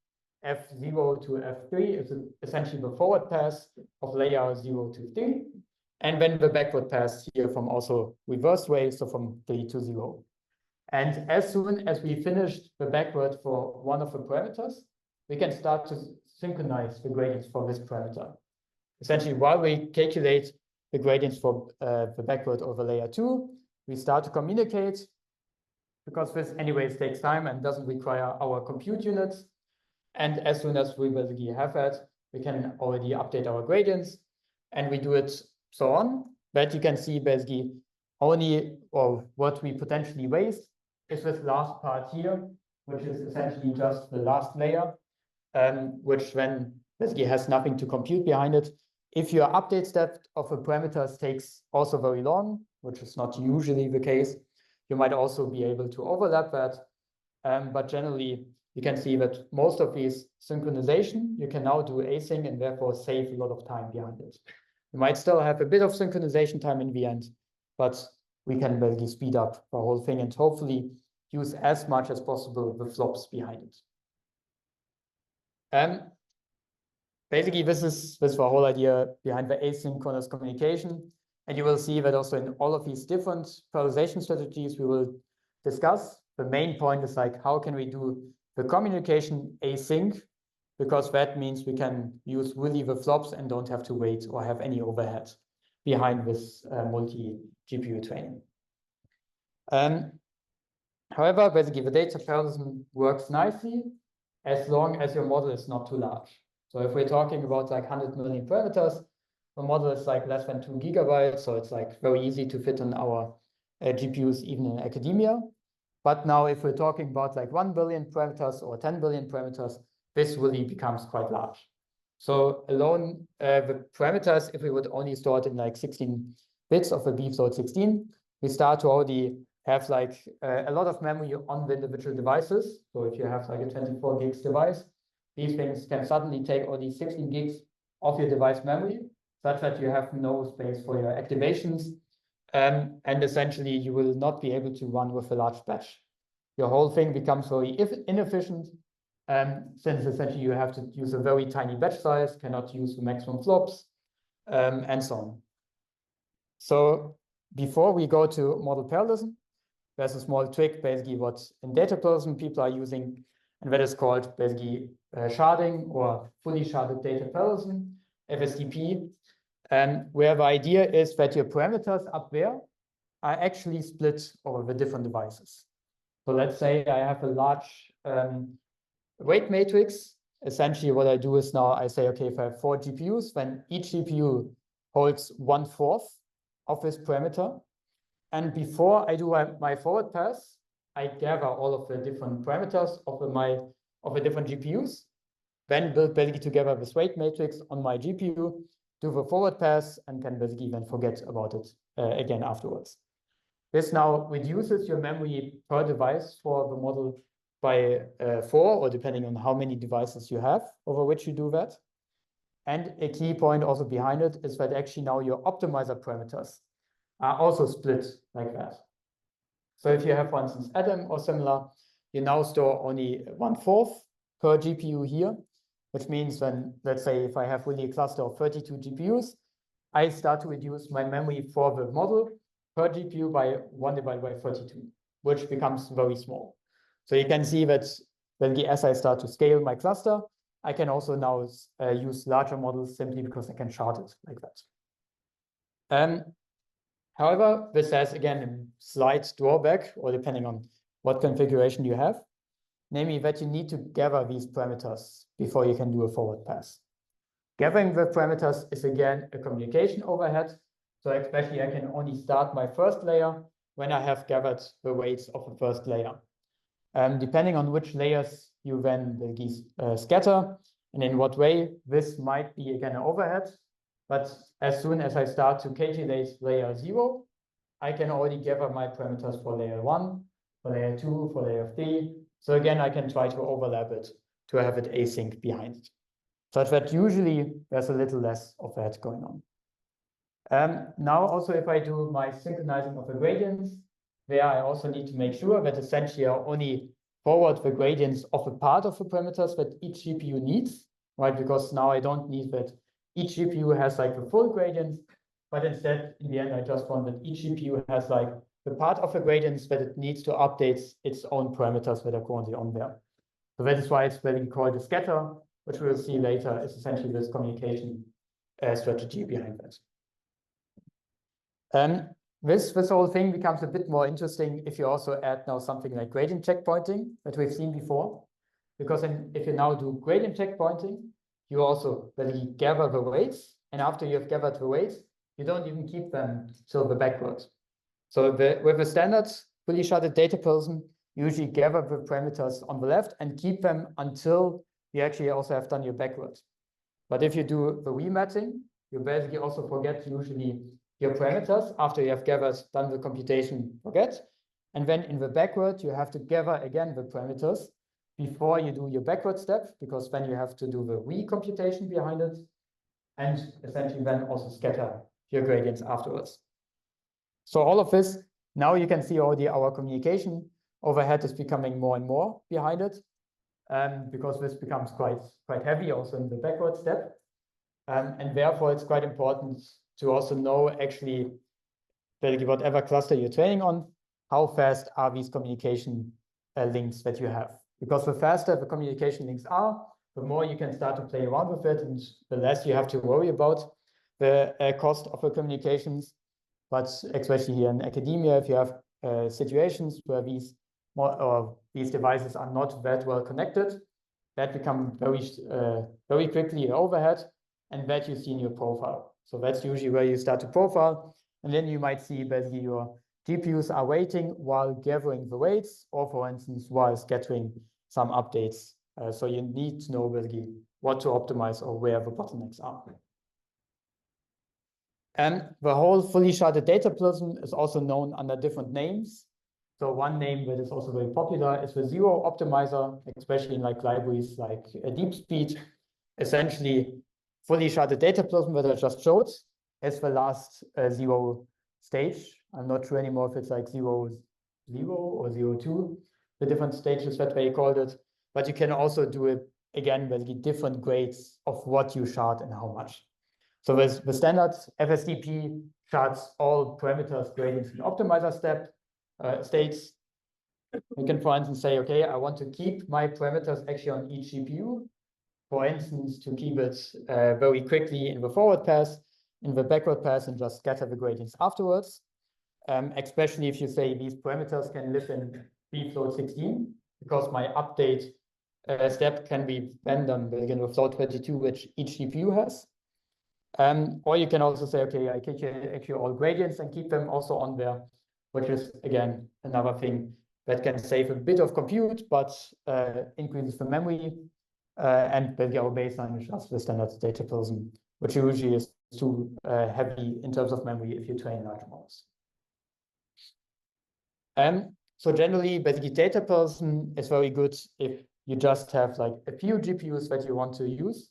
F0 to F3 is essentially the forward pass of layer 0 to 3. And then the backward pass here from also reverse way, so from 3 to 0. And as soon as we finished the backward for one of the parameters, we can start to synchronize the gradients for this parameter. Essentially, while we calculate the gradients for the backward over layer 2, we start to communicate, because this anyways takes time and doesn't require our compute units. And as soon as we basically have that, we can already update our gradients, and we do it so on. But you can see basically only, or what we potentially waste is this last part here, which is essentially just the last layer, which then basically has nothing to compute behind it. If your update step of the parameters takes also very long, which is not usually the case, you might also be able to overlap that. But generally, you can see that most of these synchronization, you can now do async and therefore save a lot of time behind it. You might still have a bit of synchronization time in the end, but we can basically speed up the whole thing and hopefully use as much as possible the flops behind it. Basically, this is the whole idea behind the asynchronous communication. And you will see that also in all of these different parallelization strategies we will discuss, the main point is like, how can we do the communication async? Because that means we can use really the flops and don't have to wait or have any overhead behind this multi-GPU training. However, basically the data parallelism works nicely as long as your model is not too large. So if we're talking about like 100 million parameters, the model is like less than 2 gigabytes, so it's like very easy to fit on our GPUs even in academia. But now if we're talking about like 1 billion parameters or 10 billion parameters, this really becomes quite large. So alone, the parameters, if we would only store it in like 16 bits of a beef float 16, we start to already have like a lot of memory on the individual devices. So if you have like a 24 gigs device, these things can suddenly take all these 16 gigs of your device memory, such that you have no space for your activations. And essentially, you will not be able to run with a large batch. Your whole thing becomes very inefficient, since essentially you have to use a very tiny batch size, cannot use the maximum flops, and so on. So before we go to model parallelism, there's a small trick, basically what in data parallelism people are using, and that is called basically sharding or fully sharded data parallelism, FSDP, where the idea is that your parameters up there are actually split over the different devices. So let's say I have a large weight matrix. Essentially what I do is now I say, okay, if I have 4 GPUs, then each GPU holds 1/4 of this parameter. And before I do my forward pass, I gather all of the different parameters of the different GPUs, then build basically together this weight matrix on my GPU, do the forward pass, and can basically then forget about it again afterwards. This now reduces your memory per device for the model by 4, or depending on how many devices you have over which you do that. And a key point also behind it is that actually now your optimizer parameters are also split like that. So if you have, for instance, Atom or similar, you now store only 1/4 per GPU here, which means when, let's say, if I have really a cluster of 32 GPUs, I start to reduce my memory for the model per GPU by 1 divided by 32, which becomes very small. So you can see that as I start to scale my cluster, I can also now use larger models simply because I can shard it like that. However, this has, again, a slight drawback, or depending on what configuration you have, namely that you need to gather these parameters before you can do a forward pass. Gathering the parameters is, again, a communication overhead. So especially I can only start my first layer when I have gathered the weights of the first layer. Depending on which layers you then scatter and in what way, this might be, again, an overhead. But as soon as I start to calculate layer 0, I can already gather my parameters for layer 1, for layer 2, for layer 3. So again, I can try to overlap it to have it async behind it, such that usually there's a little less of that going on. Now also if I do my synchronizing of the gradients, there I also need to make sure that essentially I only forward the gradients of a part of the parameters that each GPU needs, right? Because now I don't need that each GPU has like the full gradients, but instead in the end I just want that each GPU has like the part of the gradients that it needs to update its own parameters that are currently on there. So that is why it's basically called a scatter, which we'll see later is essentially this communication strategy behind that. This whole thing becomes a bit more interesting if you also add now something like gradient checkpointing that we've seen before. Because if you now do gradient checkpointing, you also basically gather the weights. And after you've gathered the weights, you don't even keep them till the backwards. So with the standard fully sharded data parallelism, you usually gather the parameters on the left and keep them until you actually also have done your backwards. But if you do the rematching, you basically also forget usually your parameters after you have done the computation, forget. And then in the backward, you have to gather again the parameters before you do your backward step, because then you have to do the recomputation behind it, and essentially then also scatter your gradients afterwards. So all of this, now you can see already our communication overhead is becoming more and more behind it, because this becomes quite heavy also in the backward step. And therefore, it's quite important to also know actually whatever cluster you're training on, how fast are these communication links that you have. Because the faster the communication links are, the more you can start to play around with it, and the less you have to worry about the cost of the communications. But especially here in academia, if you have situations where these devices are not that well connected, that become very quickly an overhead, and that you see in your profile. So that's usually where you start to profile, and then you might see basically your GPUs are waiting while gathering the weights, or for instance, while scattering some updates. So you need to know basically what to optimize or where the bottlenecks are. And the whole fully sharded data prism is also known under different names. So one name that is also very popular is the zero optimizer, especially in like libraries like DeepSpeed. Essentially, fully sharded data prism that I just showed is the last zero stage. I'm not sure anymore if it's like 0, 0 or 0, 2, the different stages that they called it. But you can also do it again, basically different grades of what you shard and how much. So with the standard FSDP shards all parameters, gradients, and optimizer states. You can, for instance, say, okay, I want to keep my parameters actually on each GPU. For instance, to keep it very quickly in the forward pass, in the backward pass, and just scatter the gradients afterwards. Especially if you say these parameters can live in bfloat 16, because my update step can be then done with float 22, which each GPU has. Or you can also say, okay, I can actually all gradients and keep them also on there, which is, again, another thing that can save a bit of compute, but increases the memory. And basically our baseline is just the standard data prism, which usually is too heavy in terms of memory if you train large models. So generally, basically data prism is very good if you just have like a few GPUs that you want to use.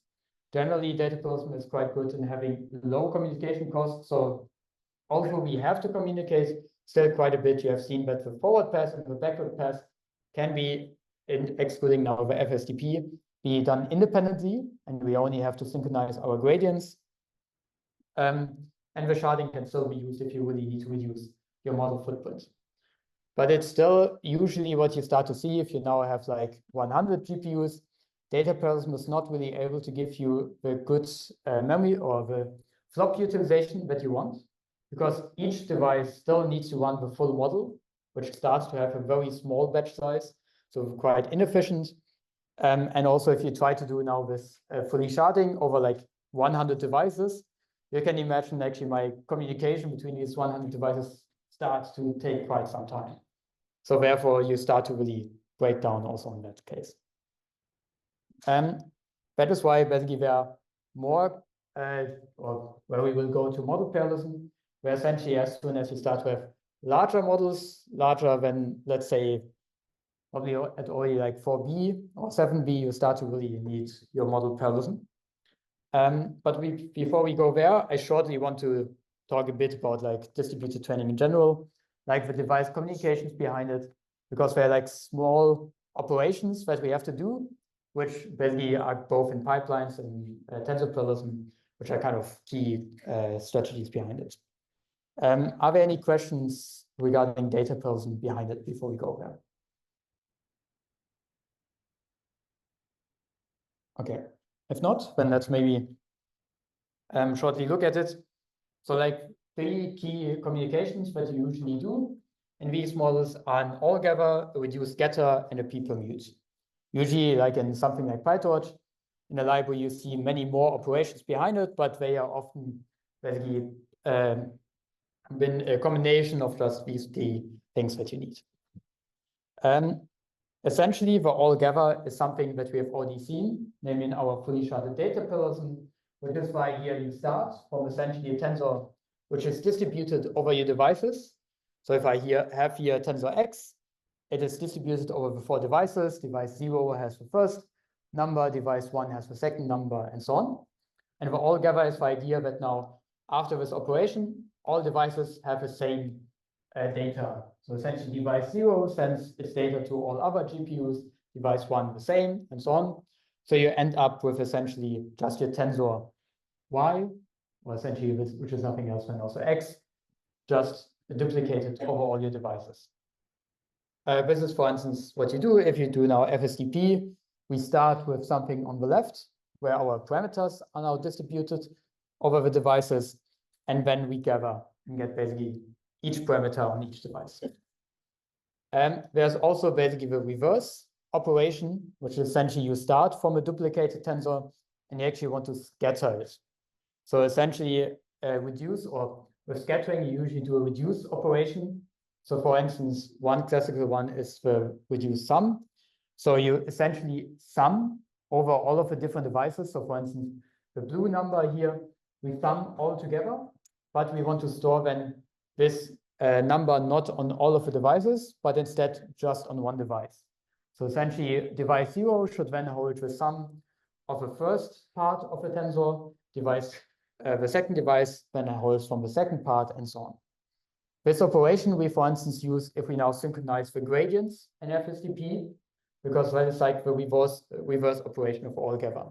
Generally, data prism is quite good in having low communication costs. So although we have to communicate still quite a bit, you have seen that the forward pass and the backward pass can be, excluding now the FSDP, be done independently, and we only have to synchronize our gradients. And the sharding can still be used if you really need to reduce your model footprint. But it's still usually what you start to see if you now have like 100 GPUs. Data prism is not really able to give you the good memory or the flop utilization that you want, because each device still needs to run the full model, which starts to have a very small batch size, so quite inefficient. And also, if you try to do now this fully sharding over like 100 devices, you can imagine actually my communication between these 100 devices starts to take quite some time. So therefore, you start to really break down also in that case. That is why basically there are more, or where we will go to model parallelism, where essentially as soon as you start to have larger models, larger than, let's say, probably at already like 4B or 7B, you start to really need your model parallelism. But before we go there, I shortly want to talk a bit about like distributed training in general, like the device communications behind it, because they're like small operations that we have to do, which basically are both in pipelines and tensor parallelism, which are kind of key strategies behind it. Are there any questions regarding data parallelism behind it before we go there? Okay, if not, then let's maybe shortly look at it. So like 3 key communications that you usually do in these models are an all-gather, a reduced getter, and a p-permute. Usually, like in something like PyTorch, in a library, you see many more operations behind it, but they are often basically been a combination of just these 3 things that you need. Essentially, the all-gather is something that we have already seen, namely in our fully sharded data parallelism, which is why here you start from essentially a tensor which is distributed over your devices. So if I have here tensor X, it is distributed over the 4 devices. Device 0 has the first number, device 1 has the second number, and so on. And the all-gather is the idea that now, after this operation, all devices have the same data. So essentially, device 0 sends its data to all other GPUs, device 1 the same, and so on. So you end up with essentially just your tensor Y, or essentially which is nothing else than also X, just duplicated over all your devices. This is, for instance, what you do if you do now FSDP. We start with something on the left, where our parameters are now distributed over the devices, and then we gather and get basically each parameter on each device. There's also basically the reverse operation, which is essentially you start from a duplicated tensor and you actually want to scatter it. So essentially reduce, or with scattering, you usually do a reduce operation. So for instance, one classical one is the reduce sum. So you essentially sum over all of the different devices. So for instance, the blue number here, we sum all together, but we want to store then this number not on all of the devices, but instead just on one device. So essentially, device 0 should then hold the sum of the first part of the tensor, the second device then holds from the second part, and so on. This operation we, for instance, use if we now synchronize the gradients in FSDP, because that is like the reverse operation of altogether.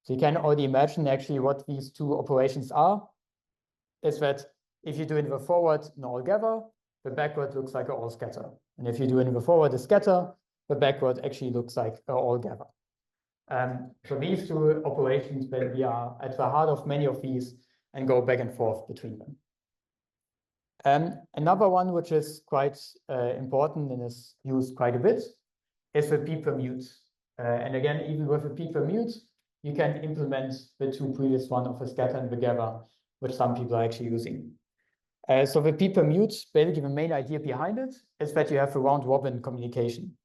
So you can already imagine actually what these two operations are, is that if you do in the forward an altogether, the backward looks like an all scatter. And if you do in the forward a scatter, the backward actually looks like an all gather. So these two operations basically are at the heart of many of these and go back and forth between them. Another one which is quite important and is used quite a bit is the p-permute. And again, even with the p-permute, you can implement the two previous one of the scatter and the gather, which some people are actually using. So the p-permute, basically the main idea behind it is that you have a round-robin communication.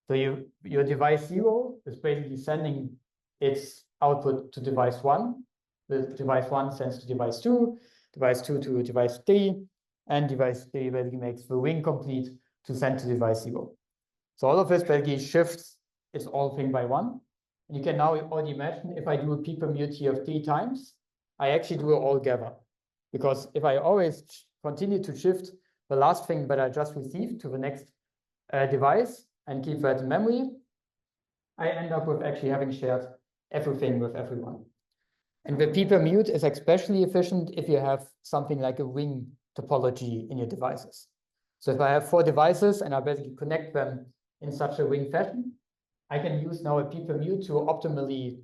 So your device 0 is basically sending its output to device 1. The device 1 sends to device 2 to device 3, and device 3 basically makes the ring complete to send to device 0. So all of this basically shifts its all thing by 1. And you can now already imagine if I do a p-permute here 3 times, I actually do it all together. Because if I always continue to shift the last thing that I just received to the next device and keep that in memory, I end up with actually having shared everything with everyone. And the p-permute is especially efficient if you have something like a ring topology in your devices. So if I have 4 devices and I basically connect them in such a ring fashion, I can use now a p-permute to optimally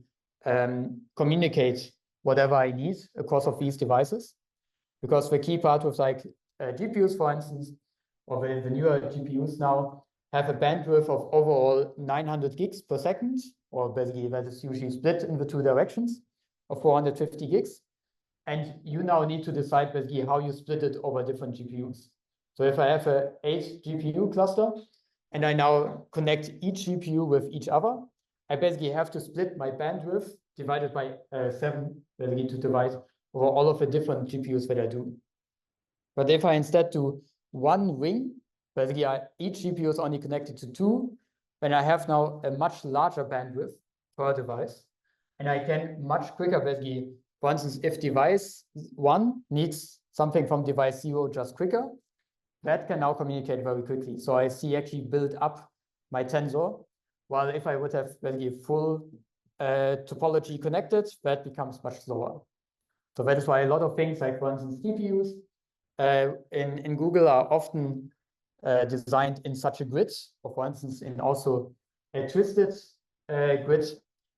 communicate whatever I need across of these devices. Because the key part with like GPUs, for instance, or the newer GPUs now have a bandwidth of overall 900 gigs per second, or basically that is usually split in the 2 directions of 450 gigs. And you now need to decide basically how you split it over different GPUs. So if I have a 8 GPU cluster and I now connect each GPU with each other, I basically have to split my bandwidth divided by 7, basically to divide over all of the different GPUs that I do. But if I instead do one ring, basically each GPU is only connected to 2, then I have now a much larger bandwidth per device. And I can much quicker basically, for instance, if device 1 needs something from device 0 just quicker, that can now communicate very quickly. So I see actually build up my tensor, while if I would have basically full topology connected, that becomes much slower. So that is why a lot of things like, for instance, GPUs in Google are often designed in such a grid, or for instance, in also a twisted grid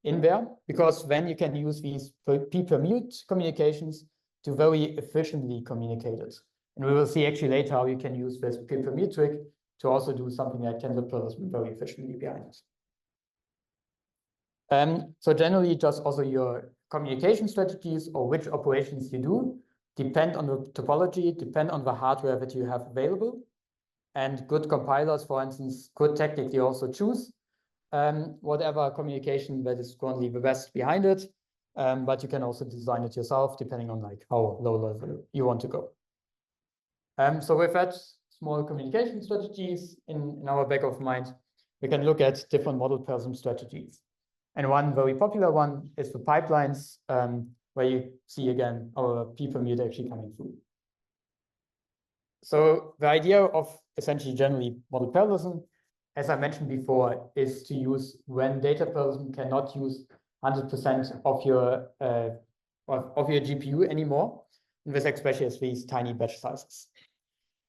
in there, because then you can use these p-permute communications to very efficiently communicate it. And we will see actually later how you can use this p-permute trick to also do something like tensor parallelism very efficiently behind it. So generally, just also your communication strategies or which operations you do depend on the topology, depend on the hardware that you have available. And good compilers, for instance, could technically also choose whatever communication that is currently the best behind it. But you can also design it yourself depending on like how low level you want to go. So with that small communication strategies in our back of mind, we can look at different model parallelism strategies. And one very popular one is the pipelines, where you see again our p-permute actually coming through. So the idea of essentially generally model parallelism, as I mentioned before, is to use when data parallelism cannot use 100% of your GPU anymore, and this especially has these tiny batch sizes.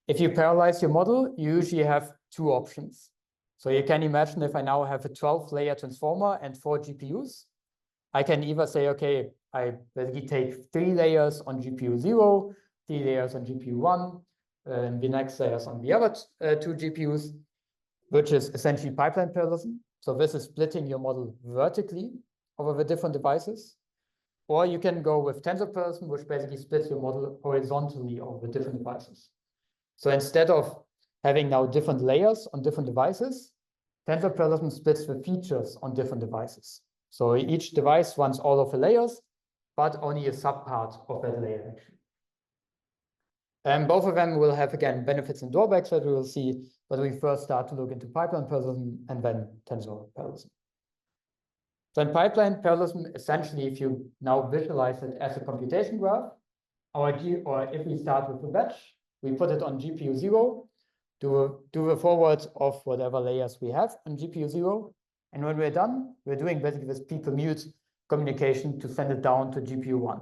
If you parallelize your model, you usually have two options. So you can imagine if I now have a 12-layer transformer and 4 GPUs, I can either say, okay, I basically take 3 layers on GPU 0, 3 layers on GPU 1, and the next layers on the other 2 GPUs, which is essentially pipeline parallelism. So this is splitting your model vertically over the different devices. Or you can go with tensor parallelism, which basically splits your model horizontally over the different devices. So instead of having now different layers on different devices, tensor parallelism splits the features on different devices. So each device runs all of the layers, but only a subpart of that layer actually. And both of them will have, again, benefits and drawbacks that we will see, but we first start to look into pipeline parallelism and then tensor parallelism. So in pipeline parallelism, essentially, if you now visualize it as a computation graph, or if we start with a batch, we put it on GPU 0, do the forward of whatever layers we have on GPU 0. And when we're done, we're doing basically this p-commute communication to send it down to GPU 1.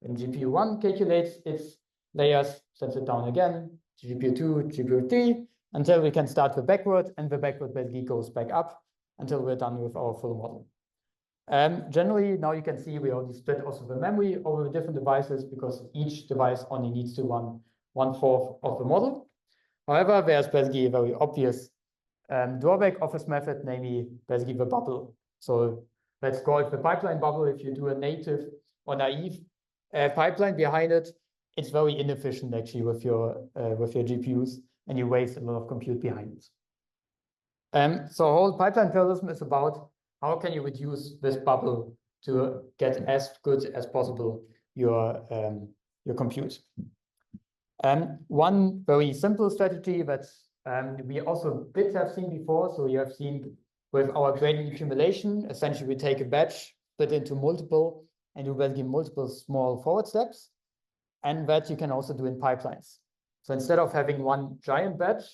And GPU 1 calculates its layers, sends it down again, GPU 2, GPU 3, until we can start the backward, and the backward basically goes back up until we're done with our full model. Generally, now you can see we already split also the memory over the different devices because each device only needs to run 1/4 of the model. However, there's basically a very obvious drawback of this method, namely basically the bubble. So let's call it the pipeline bubble. If you do a native or naive pipeline behind it, it's very inefficient actually with your GPUs, and you waste a lot of compute behind it. So whole pipeline parallelism is about how can you reduce this bubble to get as good as possible your compute. One very simple strategy that we also bit have seen before. So you have seen with our gradient accumulation, essentially we take a batch, split into multiple, and do basically multiple small forward steps. And that you can also do in pipelines. So instead of having one giant batch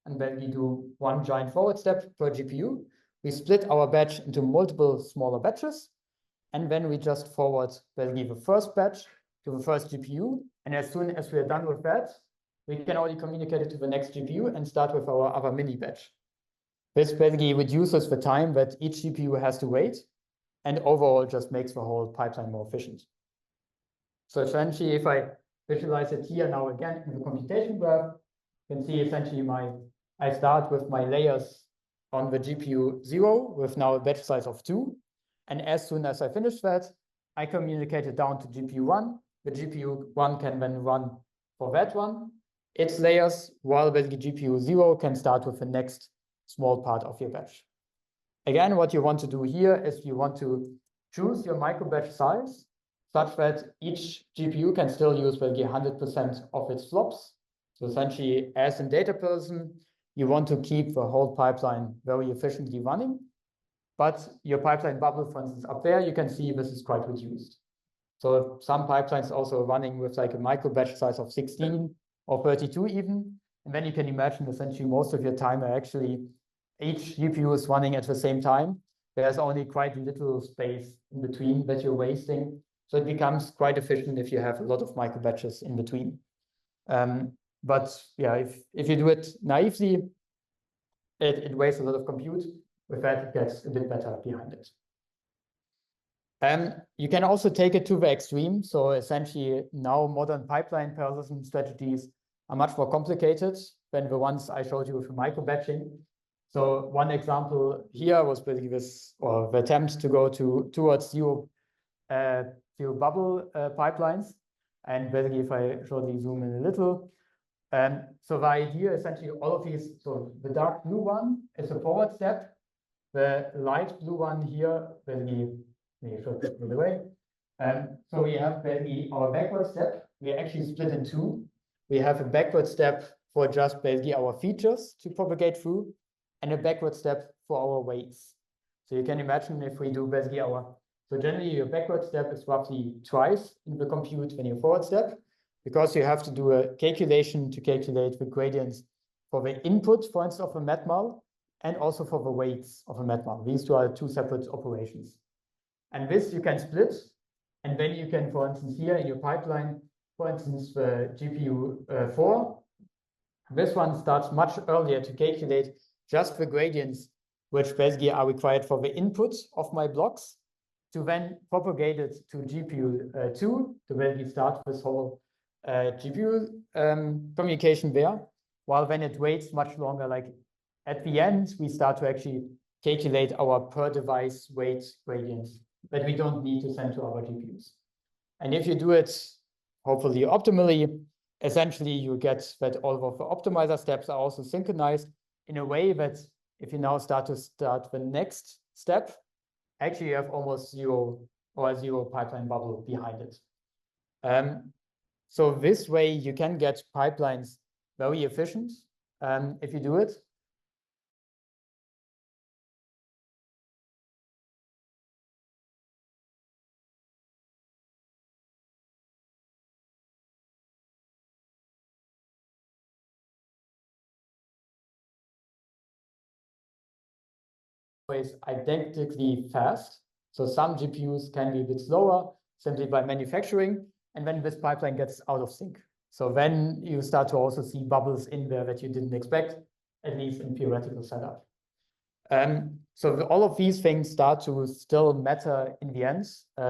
and then we do one giant forward step per GPU, we split our batch into multiple smaller batches. And then we just forward basically the first batch to the first GPU. And as soon as we are done with that, we can already communicate it to the next GPU and start with our other mini batch. This basically reduces the time that each GPU has to wait and overall just makes the whole pipeline more efficient. So essentially, if I visualize it here now again in the computation graph, you can see essentially I start with my layers on the GPU 0 with now a batch size of 2. And as soon as I finish that, I communicate it down to GPU 1. The GPU 1 can then run for that one its layers, while basically GPU 0 can start with the next small part of your batch. Again, what you want to do here is you want to choose your micro batch size such that each GPU can still use basically 100% of its flops. So essentially, as in data parallelism, you want to keep the whole pipeline very efficiently running. But your pipeline bubble, for instance, up there, you can see this is quite reduced. So some pipelines also running with like a micro batch size of 16 or 32 even. And then you can imagine essentially most of your time are actually each GPU is running at the same time. There's only quite little space in between that you're wasting. So it becomes quite efficient if you have a lot of micro batches in between. But yeah, if you do it naively, it wastes a lot of compute. With that, it gets a bit better behind it. You can also take it to the extreme. So essentially now modern pipeline parallelism strategies are much more complicated than the ones I showed you with micro batching. So one example here was basically this, or the attempt to go towards zero bubble pipelines. And basically, if I shortly zoom in a little, so the idea essentially all of these, so the dark blue one is a forward step. The light blue one here, basically, maybe show it the way. So we have basically our backward step. We actually split in two. We have a backward step for just basically our features to propagate through, and a backward step for our weights. So you can imagine if we do basically so generally your backward step is roughly twice in the compute than your forward step, because you have to do a calculation to calculate the gradients for the input, for instance, of a matmal, and also for the weights of a matmal. These two are two separate operations. And this you can split, and then you can, for instance, here in your pipeline, for instance, the GPU 4 This one starts much earlier to calculate just the gradients, which basically are required for the input of my blocks, to then propagate it to GPU 2, to basically start this whole GPU communication there, while when it waits much longer, like at the end, we start to actually calculate our per device weight gradients that we don't need to send to our GPUs. And if you do it, hopefully optimally, essentially you get that all of the optimizer steps are also synchronized in a way that if you now start the next step, actually you have almost zero or a zero pipeline bubble behind it. So this way you can get pipelines very efficient if you do it. Always identically fast. So some GPUs can be a bit slower simply by manufacturing, and then this pipeline gets out of sync. So then you start to also see bubbles in there that you didn't expect, at least in theoretical setup. So all of these things start to still matter in the end.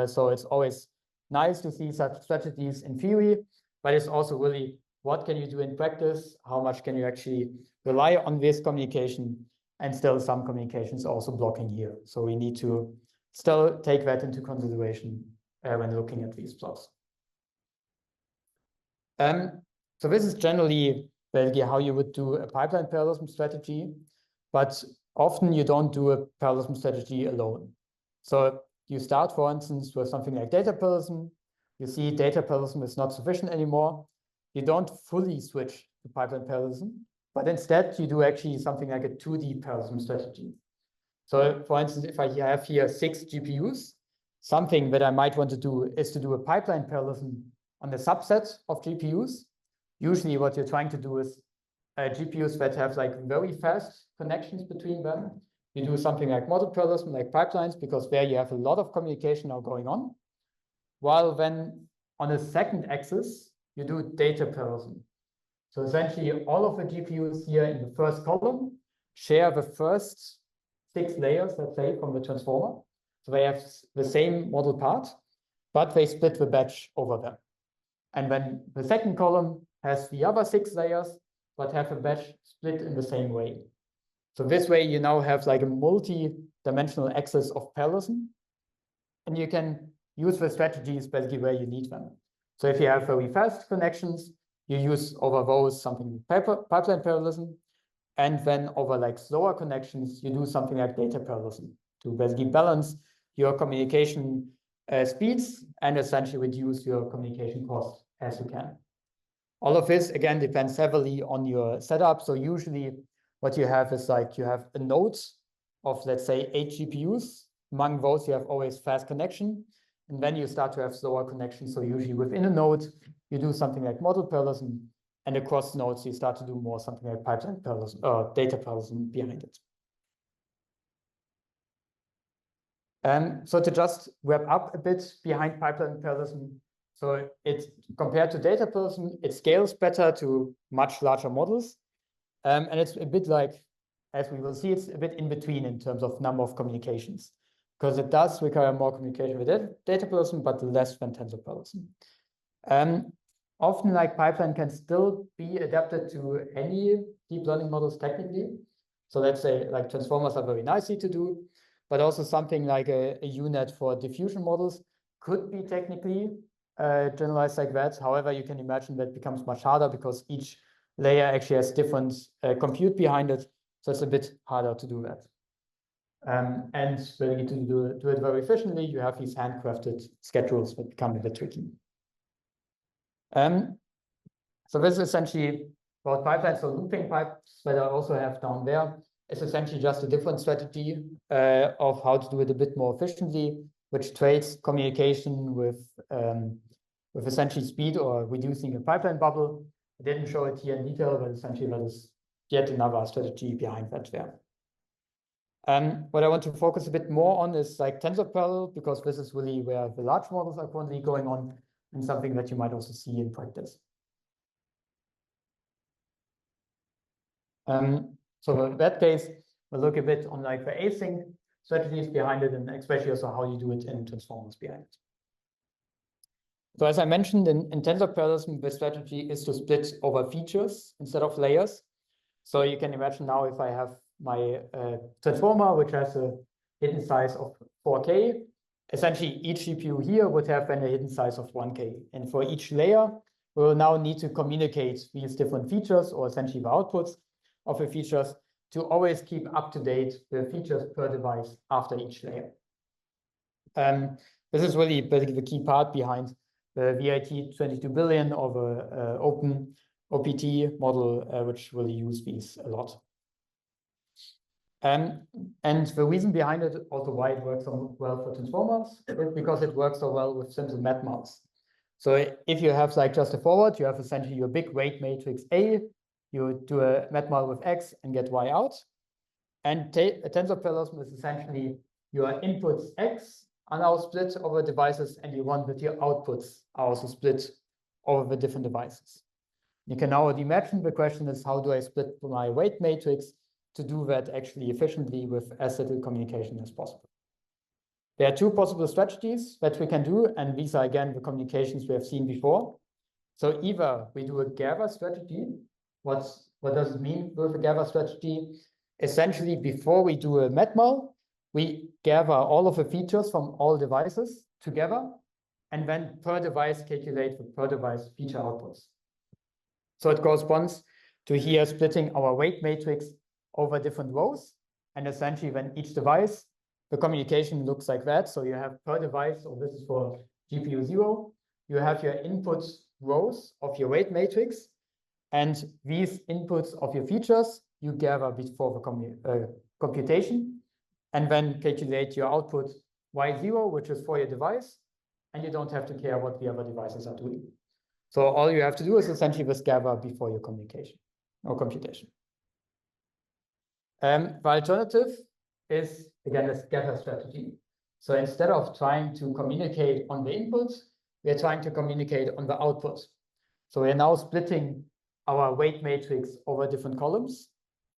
So it's always nice to see such strategies in theory, but it's also really what can you do in practice? How much can you actually rely on this communication? And still some communications also blocking here. So we need to still take that into consideration when looking at these plots. So this is generally basically how you would do a pipeline parallelism strategy, but often you don't do a parallelism strategy alone. So you start, for instance, with something like data parallelism. You see data parallelism is not sufficient anymore. You don't fully switch to pipeline parallelism, but instead you do actually something like a 2D parallelism strategy. So for instance, if I have here 6 GPUs, something that I might want to do is to do a pipeline parallelism on the subset of GPUs. Usually what you're trying to do is GPUs that have like very fast connections between them. You do something like model parallelism, like pipelines, because there you have a lot of communication now going on. While then on the second axis, you do data parallelism. So essentially all of the GPUs here in the first column share the first 6 layers, let's say, from the transformer. So they have the same model part, but they split the batch over them. And then the second column has the other 6 layers, but have a batch split in the same way. So this way you now have like a multi-dimensional axis of parallelism, and you can use the strategies basically where you need them. So if you have very fast connections, you use over those something like pipeline parallelism, and then over like slower connections, you do something like data parallelism to basically balance your communication speeds and essentially reduce your communication costs as you can. All of this, again, depends heavily on your setup. So usually what you have is like you have a node of, let's say, 8 GPUs. Among those, you have always fast connection. And then you start to have slower connections. So usually within a node, you do something like model parallelism. And across nodes, you start to do more something like pipeline parallelism or data parallelism behind it. So to just wrap up a bit behind pipeline parallelism, so it's compared to data parallelism, it scales better to much larger models. And it's a bit like, as we will see, it's a bit in between in terms of number of communications, because it does require more communication with data parallelism, but less than tensor parallelism. Often like pipeline can still be adapted to any deep learning models technically. So let's say like transformers are very nicely to do, but also something like a UNet for diffusion models could be technically generalized like that. However, you can imagine that becomes much harder because each layer actually has different compute behind it. So it's a bit harder to do that. And really to do it very efficiently, you have these handcrafted schedules that become a bit tricky. So this is essentially about pipelines. So looping pipes that I also have down there is essentially just a different strategy of how to do it a bit more efficiently, which trades communication with essentially speed or reducing a pipeline bubble. I didn't show it here in detail, but essentially that is yet another strategy behind that there. What I want to focus a bit more on is like tensor parallel, because this is really where the large models are currently going on and something that you might also see in practice. So in that case, we'll look a bit on like the async strategies behind it, and especially also how you do it in transformers behind it. So as I mentioned, in tensor parallelism, the strategy is to split over features instead of layers. So you can imagine now if I have my transformer, which has a hidden size of 4K, essentially each GPU here would have then a hidden size of 1K. And for each layer, we will now need to communicate these different features, or essentially the outputs of the features, to always keep up to date the features per device after each layer. This is really basically the key part behind the VIT 22 billion or the open OPT model, which will use these a lot. And the reason behind it, also why it works so well for transformers, is because it works so well with simple mathematics. So if you have like just a forward, you have essentially your big weight matrix A, you do a math with X and get Y out. And a tensor parallelism is essentially your inputs X are now split over devices, and you want that your outputs are also split over the different devices. You can now imagine the question is, how do I split my weight matrix to do that actually efficiently with as little communication as possible? There are two possible strategies that we can do, and these are again the communications we have seen before. So either we do a gather strategy. What does it mean with a gather strategy? Essentially, before we do a matmal, we gather all of the features from all devices together, and then per device calculate the per device feature outputs. So it corresponds to here splitting our weight matrix over different rows. And essentially, when each device, the communication looks like that. So you have per device, so this is for GPU 0, you have your input rows of your weight matrix. And these inputs of your features, you gather before the computation, and then calculate your output Y0, which is for your device. And you don't have to care what the other devices are doing. So all you have to do is essentially this gather before your communication or computation. The alternative is, again, a scatter strategy. So instead of trying to communicate on the inputs, we are trying to communicate on the outputs. So we are now splitting our weight matrix over different columns.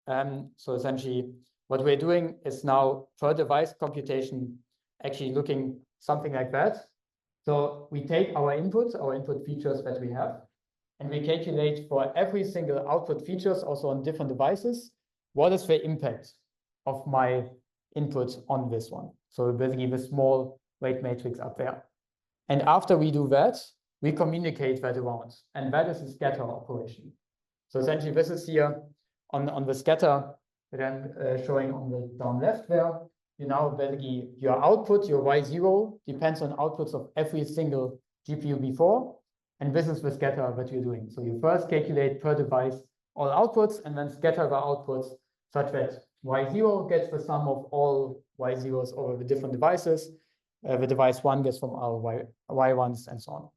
So essentially, what we're doing is now per device computation, actually looking something like that. So we take our input features that we have, and we calculate for every single output features also on different devices, what is the impact of my input on this one? So basically the small weight matrix up there. And after we do that, we communicate that around, and that is a scatter operation. So essentially this is here on the scatter that I'm showing on the down left there. You now basically your output, your Y0, depends on outputs of every single GPU before. And this is the scatter that you're doing. So you first calculate per device all outputs and then scatter the outputs such that Y0 gets the sum of all Y0s over the different devices. The device 1 gets from all Y1s and so on.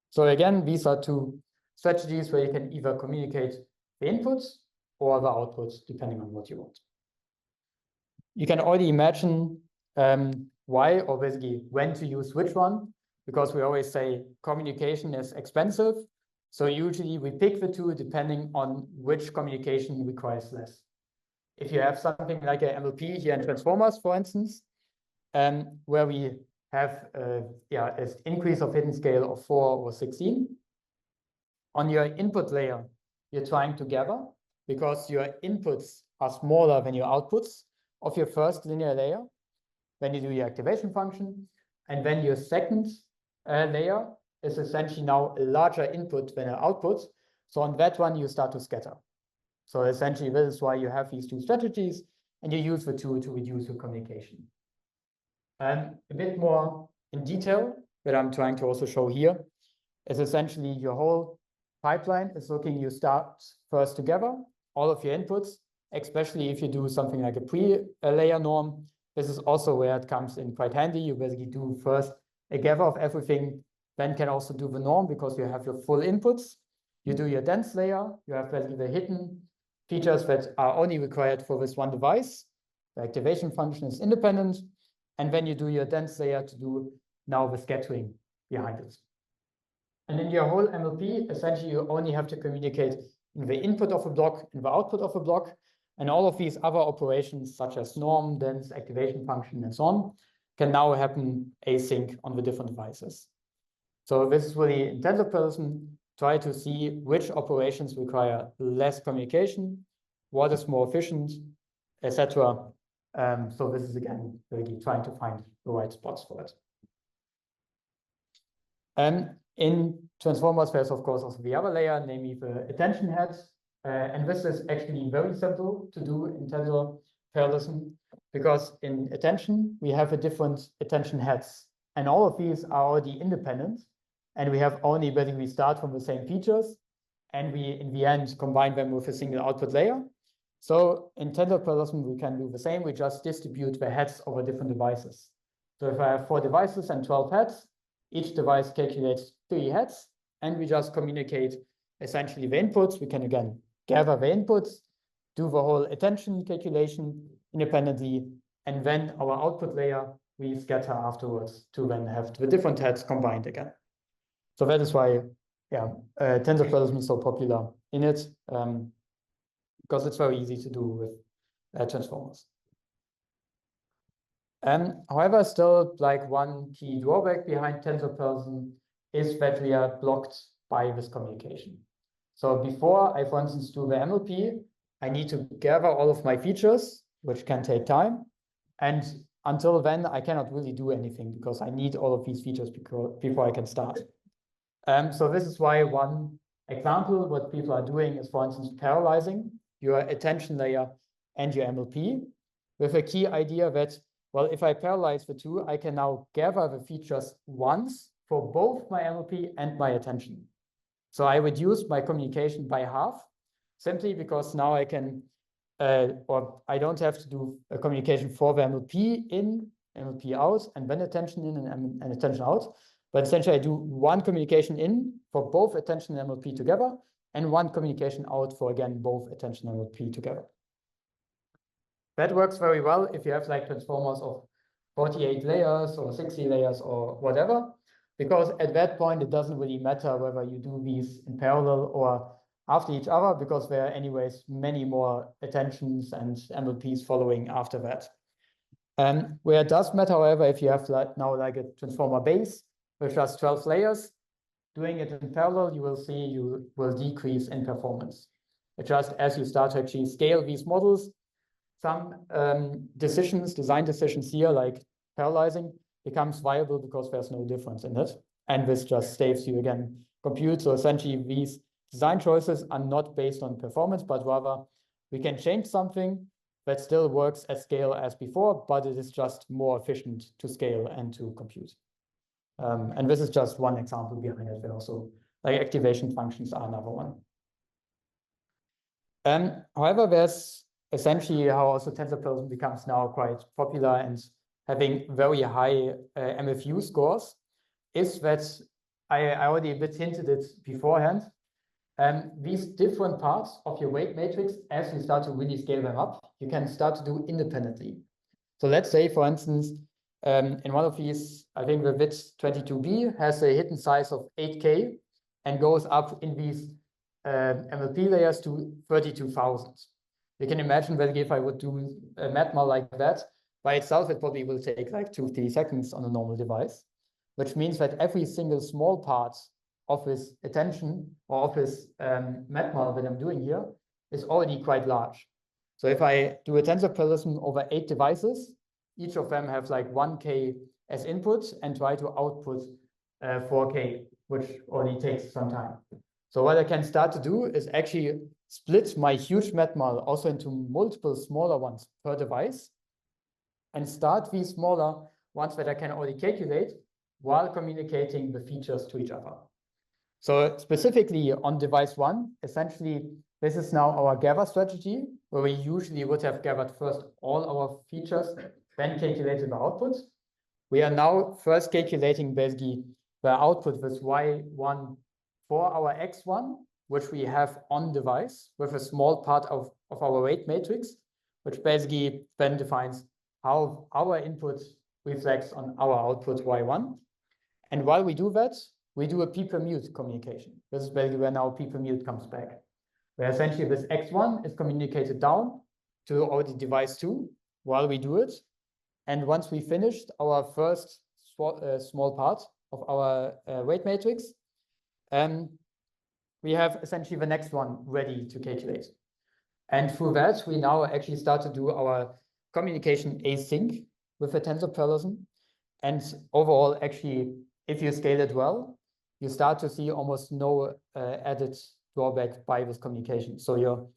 So again, these are two strategies where you can either communicate the inputs or the outputs, depending on what you want. You can already imagine why, or basically when to use which one, because we always say communication is expensive. So usually we pick the two depending on which communication requires less. If you have something like an MLP here in transformers, for instance, where we have an increase of hidden scale of 4 or 16, on your input layer, you're trying to gather because your inputs are smaller than your outputs of your first linear layer when you do your activation function. And then your second layer is essentially now a larger input than an output. So on that one, you start to scatter. So essentially, this is why you have these two strategies, and you use the two to reduce your communication. A bit more in detail, that I'm trying to also show here, is essentially your whole pipeline is looking, you start first together, all of your inputs, especially if you do something like a pre-layer norm. This is also where it comes in quite handy. You basically do first a gather of everything, then can also do the norm because you have your full inputs. You do your dense layer, you have basically the hidden features that are only required for this one device. The activation function is independent. And then you do your dense layer to do now the scattering behind it. And in your whole MLP, essentially, you only have to communicate in the input of a block, in the output of a block, and all of these other operations, such as norm, dense, activation function, and so on, can now happen async on the different devices. So this is really in tensor parallelism, try to see which operations require less communication, what is more efficient, etc. So this is again really trying to find the right spots for it. In transformers, there's of course also the other layer, namely the attention heads. And this is actually very simple to do in tensor parallelism, because in attention, we have a different attention heads. And all of these are already independent. And we have only whether we start from the same features, and we, in the end, combine them with a single output layer. So in tensor parallelism, we can do the same. We just distribute the heads over different devices. So if I have 4 devices and 12 heads, each device calculates 3 heads, and we just communicate essentially the inputs. We can again gather the inputs, do the whole attention calculation independently, and then our output layer we scatter afterwards to then have the different heads combined again. So that is why, tensor parallelism is so popular in it, because it's very easy to do with transformers. However, still, like one key drawback behind tensor parallelism is that we are blocked by this communication. So before I, for instance, do the MLP, I need to gather all of my features, which can take time. And until then, I cannot really do anything because I need all of these features before I can start. So this is why one example, what people are doing is, for instance, parallelizing your attention layer and your MLP with a key idea that, well, if I parallelize the two, I can now gather the features once for both my MLP and my attention. So I reduce my communication by half, simply because now I can, or I don't have to do a communication for the MLP in, MLP out, and then attention in and attention out. But essentially, I do one communication in for both attention and MLP together, and one communication out for, again, both attention and MLP together. That works very well if you have like transformers of 48 layers or 60 layers or whatever, because at that point, it doesn't really matter whether you do these in parallel or after each other, because there are anyways many more attentions and MLPs following after that. Where it does matter, however, if you have like now like a transformer base with just 12 layers, doing it in parallel, you will see you will decrease in performance. It just as you start to actually scale these models, some design decisions here, like parallelizing, becomes viable because there's no difference in it. And this just saves you, again, compute. So essentially, these design choices are not based on performance, but rather we can change something that still works at scale as before, but it is just more efficient to scale and to compute. And this is just one example behind it. There also, like activation functions are another one. However, there's essentially how also tensor parallelism becomes now quite popular and having very high MFU scores is that I already a bit hinted it beforehand. These different parts of your weight matrix, as you start to really scale them up, you can start to do independently. So let's say, for instance, in one of these, I think the width 22B has a hidden size of 8K and goes up in these MLP layers to 32,000. You can imagine that if I would do a matmal like that, by itself, it probably will take like 2-3 seconds on a normal device, which means that every single small part of this attention or of this matmal that I'm doing here is already quite large. So if I do a tensor parallelism over 8 devices, each of them have like 1K as input and try to output 4K, which already takes some time. So what I can start to do is actually split my huge matmal also into multiple smaller ones per device and start these smaller ones that I can already calculate while communicating the features to each other. So specifically on device 1, essentially, this is now our gather strategy, where we usually would have gathered first all our features, then calculated the output. We are now first calculating basically the output with Y1 for our X1, which we have on device with a small part of our weight matrix, which basically then defines how our input reflects on our output Y1. And while we do that, we do a p per mute communication. This is basically where now p per mute comes back. where essentially this x1 is communicated down to our device 2 while we do it. And once we finished our first small part of our weight matrix, we have essentially the next one ready to calculate. And through that, we now actually start to do our communication async with the tensor parallelism. And overall, actually, if you scale it well, you start to see almost no added drawback by this communication. So your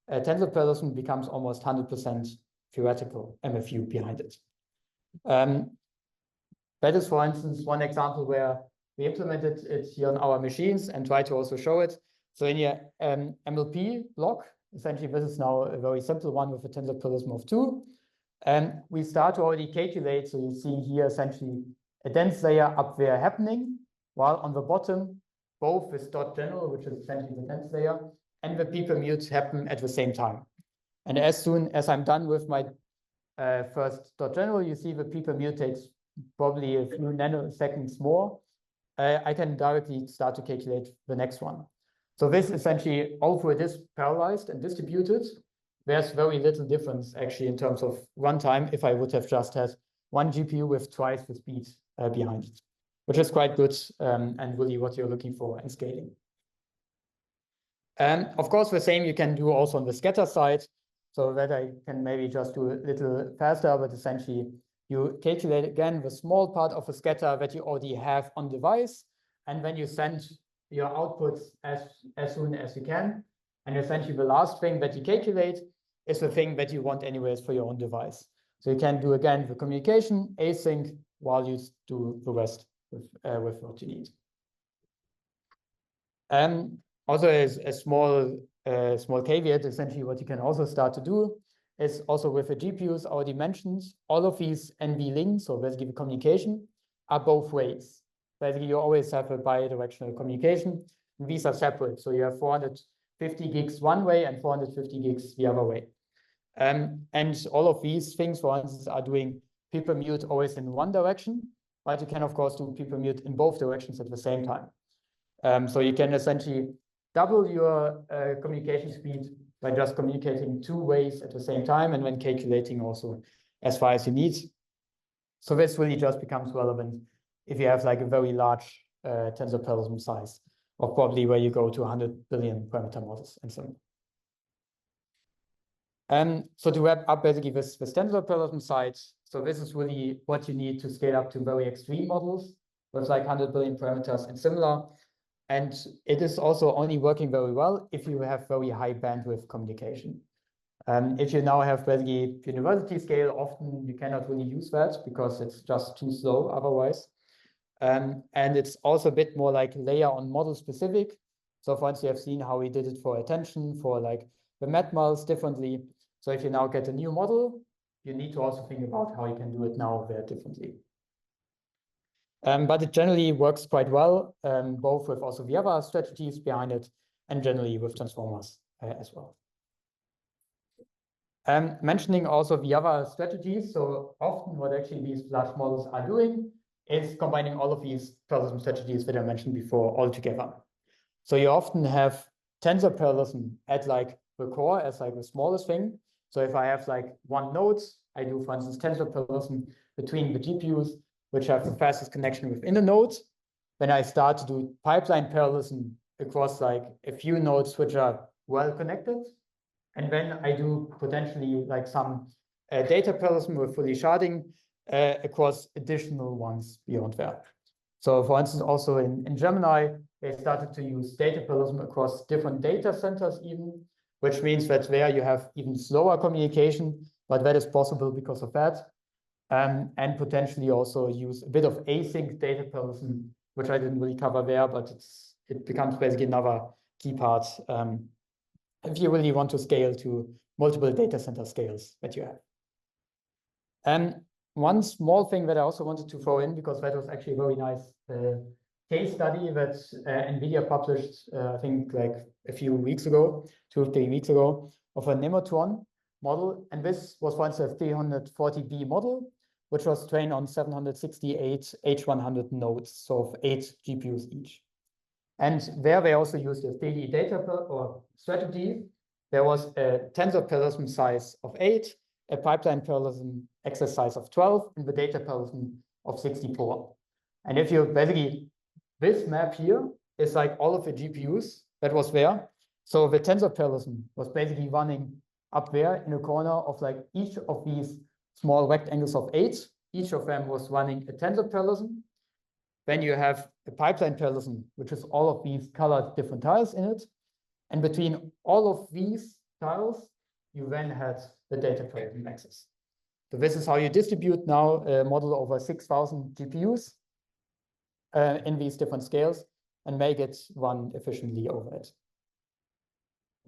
tensor parallelism becomes almost 100% theoretical MFU behind it. That is, for instance, one example where we implemented it here on our machines and try to also show it. So in your MLP block, essentially this is now a very simple one with a tensor parallelism of 2. And we start to already calculate. So you see here essentially a dense layer up there happening, while on the bottom, both this dot general, which is essentially the dense layer, and the p-permute happen at the same time. And as soon as I'm done with my first dot general, you see the p-permute takes probably a few nanoseconds more. I can directly start to calculate the next one. So this essentially, although it is parallelized and distributed, there's very little difference actually in terms of runtime if I would have just had one GPU with twice the speed behind it, which is quite good and really what you're looking for in scaling. And of course, the same you can do also on the scatter side, so that I can maybe just do a little faster, but essentially you calculate again the small part of a scatter that you already have on device, and then you send your outputs as soon as you can. And essentially the last thing that you calculate is the thing that you want anyways for your own device. So you can do again the communication async while you do the rest with what you need. And also as a small caveat, essentially what you can also start to do is also with the GPUs already mentioned, all of these NV links, or basically the communication, are both ways. Basically, you always have a bidirectional communication, and these are separate. So you have 450 gigs one way and 450 gigs the other way. And all of these things, for instance, are doing p-permute always in one direction, but you can, of course, do p-permute in both directions at the same time. So you can essentially double your communication speed by just communicating two ways at the same time and then calculating also as far as you need. So this really just becomes relevant if you have like a very large tensor parallelism size, or probably where you go to 100 billion parameter models and so on. So to wrap up basically this tensor parallelism side, so this is really what you need to scale up to very extreme models with like 100 billion parameters and similar. And it is also only working very well if you have very high bandwidth communication. If you now have basically university scale, often you cannot really use that because it's just too slow otherwise. And it's also a bit more like layer on model specific. So for instance, you have seen how we did it for attention, for like the MATMALs differently. So if you now get a new model, you need to also think about how you can do it now very differently. But it generally works quite well, both with also the other strategies behind it and generally with transformers as well. Mentioning also the other strategies, so often what actually these large models are doing is combining all of these parallelism strategies that I mentioned before all together. So you often have tensor parallelism at like the core as like the smallest thing. So if I have like one node, I do, for instance, tensor parallelism between the GPUs, which have the fastest connection within the nodes. Then I start to do pipeline parallelism across like a few nodes which are well connected. And then I do potentially like some data parallelism with fully sharding across additional ones beyond that. So for instance, also in Gemini, they started to use data parallelism across different data centers even, which means that there you have even slower communication, but that is possible because of that. And potentially also use a bit of async data parallelism, which I didn't really cover there, but it becomes basically another key part if you really want to scale to multiple data center scales that you have. And one small thing that I also wanted to throw in, because that was actually a very nice case study that NVIDIA published, I think like a few weeks ago, 2 or 3 weeks ago, of a Nemotron model. And this was, for instance, a 340B model, which was trained on 768 H100 nodes, so of 8 GPUs each. And there they also used a 3D data or strategy. There was a tensor parallelism size of 8, a pipeline parallelism access size of 12, and the data parallelism of 64. And if you basically, this map here is like all of the GPUs that was there. So the tensor parallelism was basically running up there in a corner of like each of these small rectangles of 8. Each of them was running a tensor parallelism. Then you have a pipeline parallelism, which is all of these colored different tiles in it. And between all of these tiles, you then had the data parallelism axis. So this is how you distribute now a model over 6,000 GPUs in these different scales and make it run efficiently over it.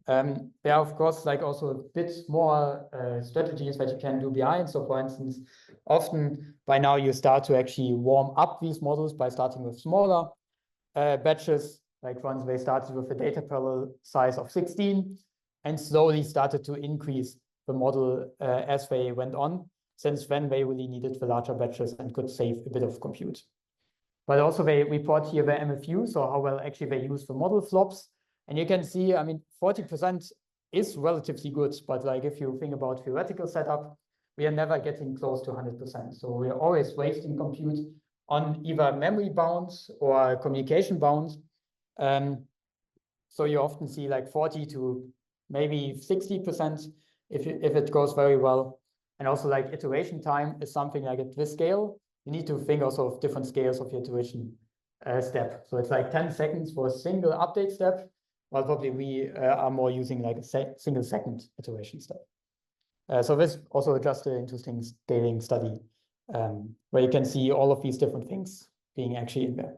There are, of course, like also a bit more strategies that you can do behind. So for instance, often by now you start to actually warm up these models by starting with smaller batches. Like once they started with a data parallel size of 16 and slowly started to increase the model as they went on, since then they really needed the larger batches and could save a bit of compute. But also they report here the MFU, so how well actually they use the model flops. And you can see, I mean, 40% is relatively good, but like if you think about theoretical setup, we are never getting close to 100%. So we're always wasting compute on either memory bounds or communication bounds. So you often see like 40 to maybe 60% if it goes very well. And also like iteration time is something like at this scale. You need to think also of different scales of your iteration step. So it's like 10 seconds for a single update step, while probably we are more using like a single second iteration step. So this also just an interesting scaling study where you can see all of these different things being actually in there.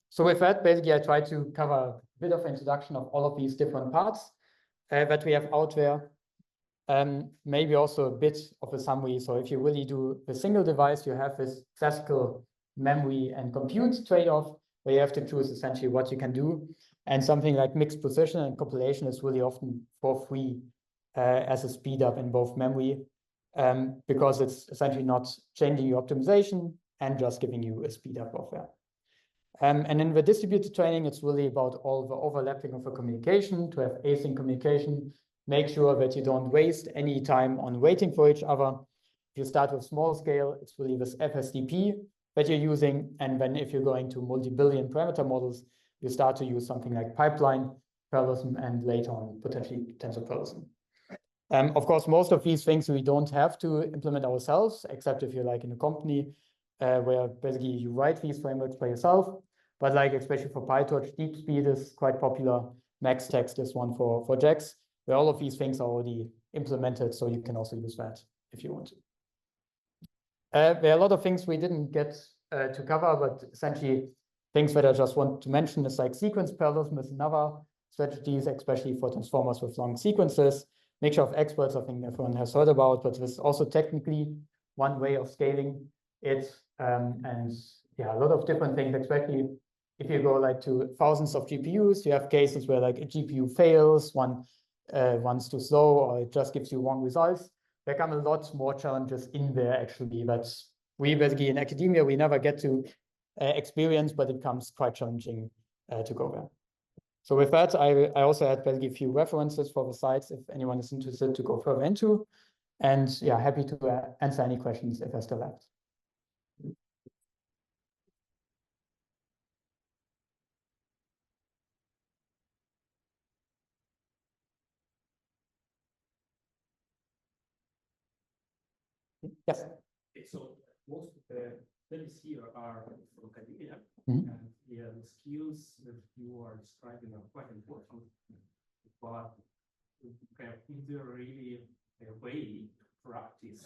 So with that, basically, I try to cover a bit of introduction of all of these different parts that we have out there. Maybe also a bit of a summary. So if you really do a single device, you have this classical memory and compute trade-off where you have to choose essentially what you can do. And something like mixed precision and compilation is really often for free as a speed up in both memory because it's essentially not changing your optimization and just giving you a speed up of that. And in the distributed training, it's really about all the overlapping of the communication to have async communication. Make sure that you don't waste any time on waiting for each other. If you start with small scale, it's really this FSDP that you're using. And then if you're going to multi-billion parameter models, you start to use something like pipeline parallelism and later on potentially tensor parallelism. Of course, most of these things we don't have to implement ourselves, except if you're like in a company where basically you write these frameworks by yourself. But like especially for PyTorch, deep speed is quite popular. Max text is one for JAX, where all of these things are already implemented, so you can also use that if you want to. There are a lot of things we didn't get to cover, but essentially things that I just want to mention is like sequence parallelism is another strategy, especially for transformers with long sequences. Mixture of experts, I think everyone has heard about, but this is also technically one way of scaling it. And yeah, a lot of different things, especially if you go like to thousands of GPUs, you have cases where like a GPU fails, one's too slow, or it just gives you wrong results. There come a lot more challenges in there actually that we basically in academia, we never get to experience, but it becomes quite challenging to go there. So with that, I also had basically a few references for the sites if anyone is interested to go further into. And yeah, happy to answer any questions if there's still left. Yes. So most of the studies here are from academia, Mm-hmm. and yeah, the skills that you are describing are quite important. But kind of, is there really a way to practice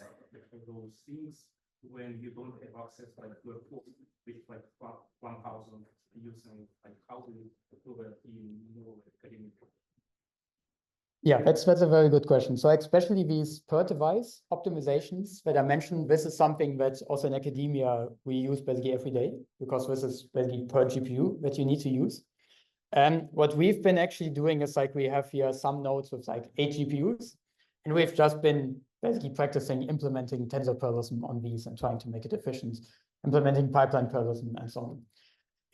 those things when you don't have access like to a course with like 1,000 using like how do you do that in more academic? Yeah, that's a very good question. So especially these per device optimizations that I mentioned, this is something that also in academia we use basically every day because this is basically per GPU that you need to use. And what we've been actually doing is like we have here some nodes with like 8 GPUs, and we've just been basically practicing implementing tensor parallelism on these and trying to make it efficient, implementing pipeline parallelism and so on.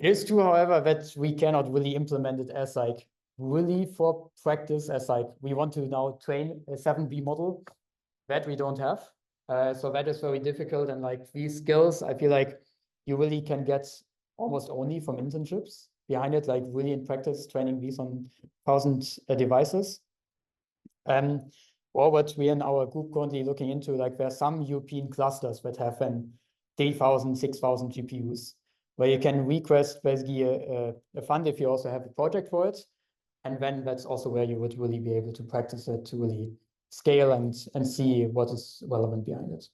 It is true, however, that we cannot really implement it as like really for practice, as like we want to now train a 7B model that we don't have. So that is very difficult. And like these skills, I feel like you really can get almost only from internships behind it, like really in practice training these on 1,000 devices. Or what we in our group currently looking into, like there are some European clusters that have 3,000, 6,000 GPUs, where you can request basically a fund if you also have a project for it. And then that's also where you would really be able to practice it to really scale and see what is relevant behind it.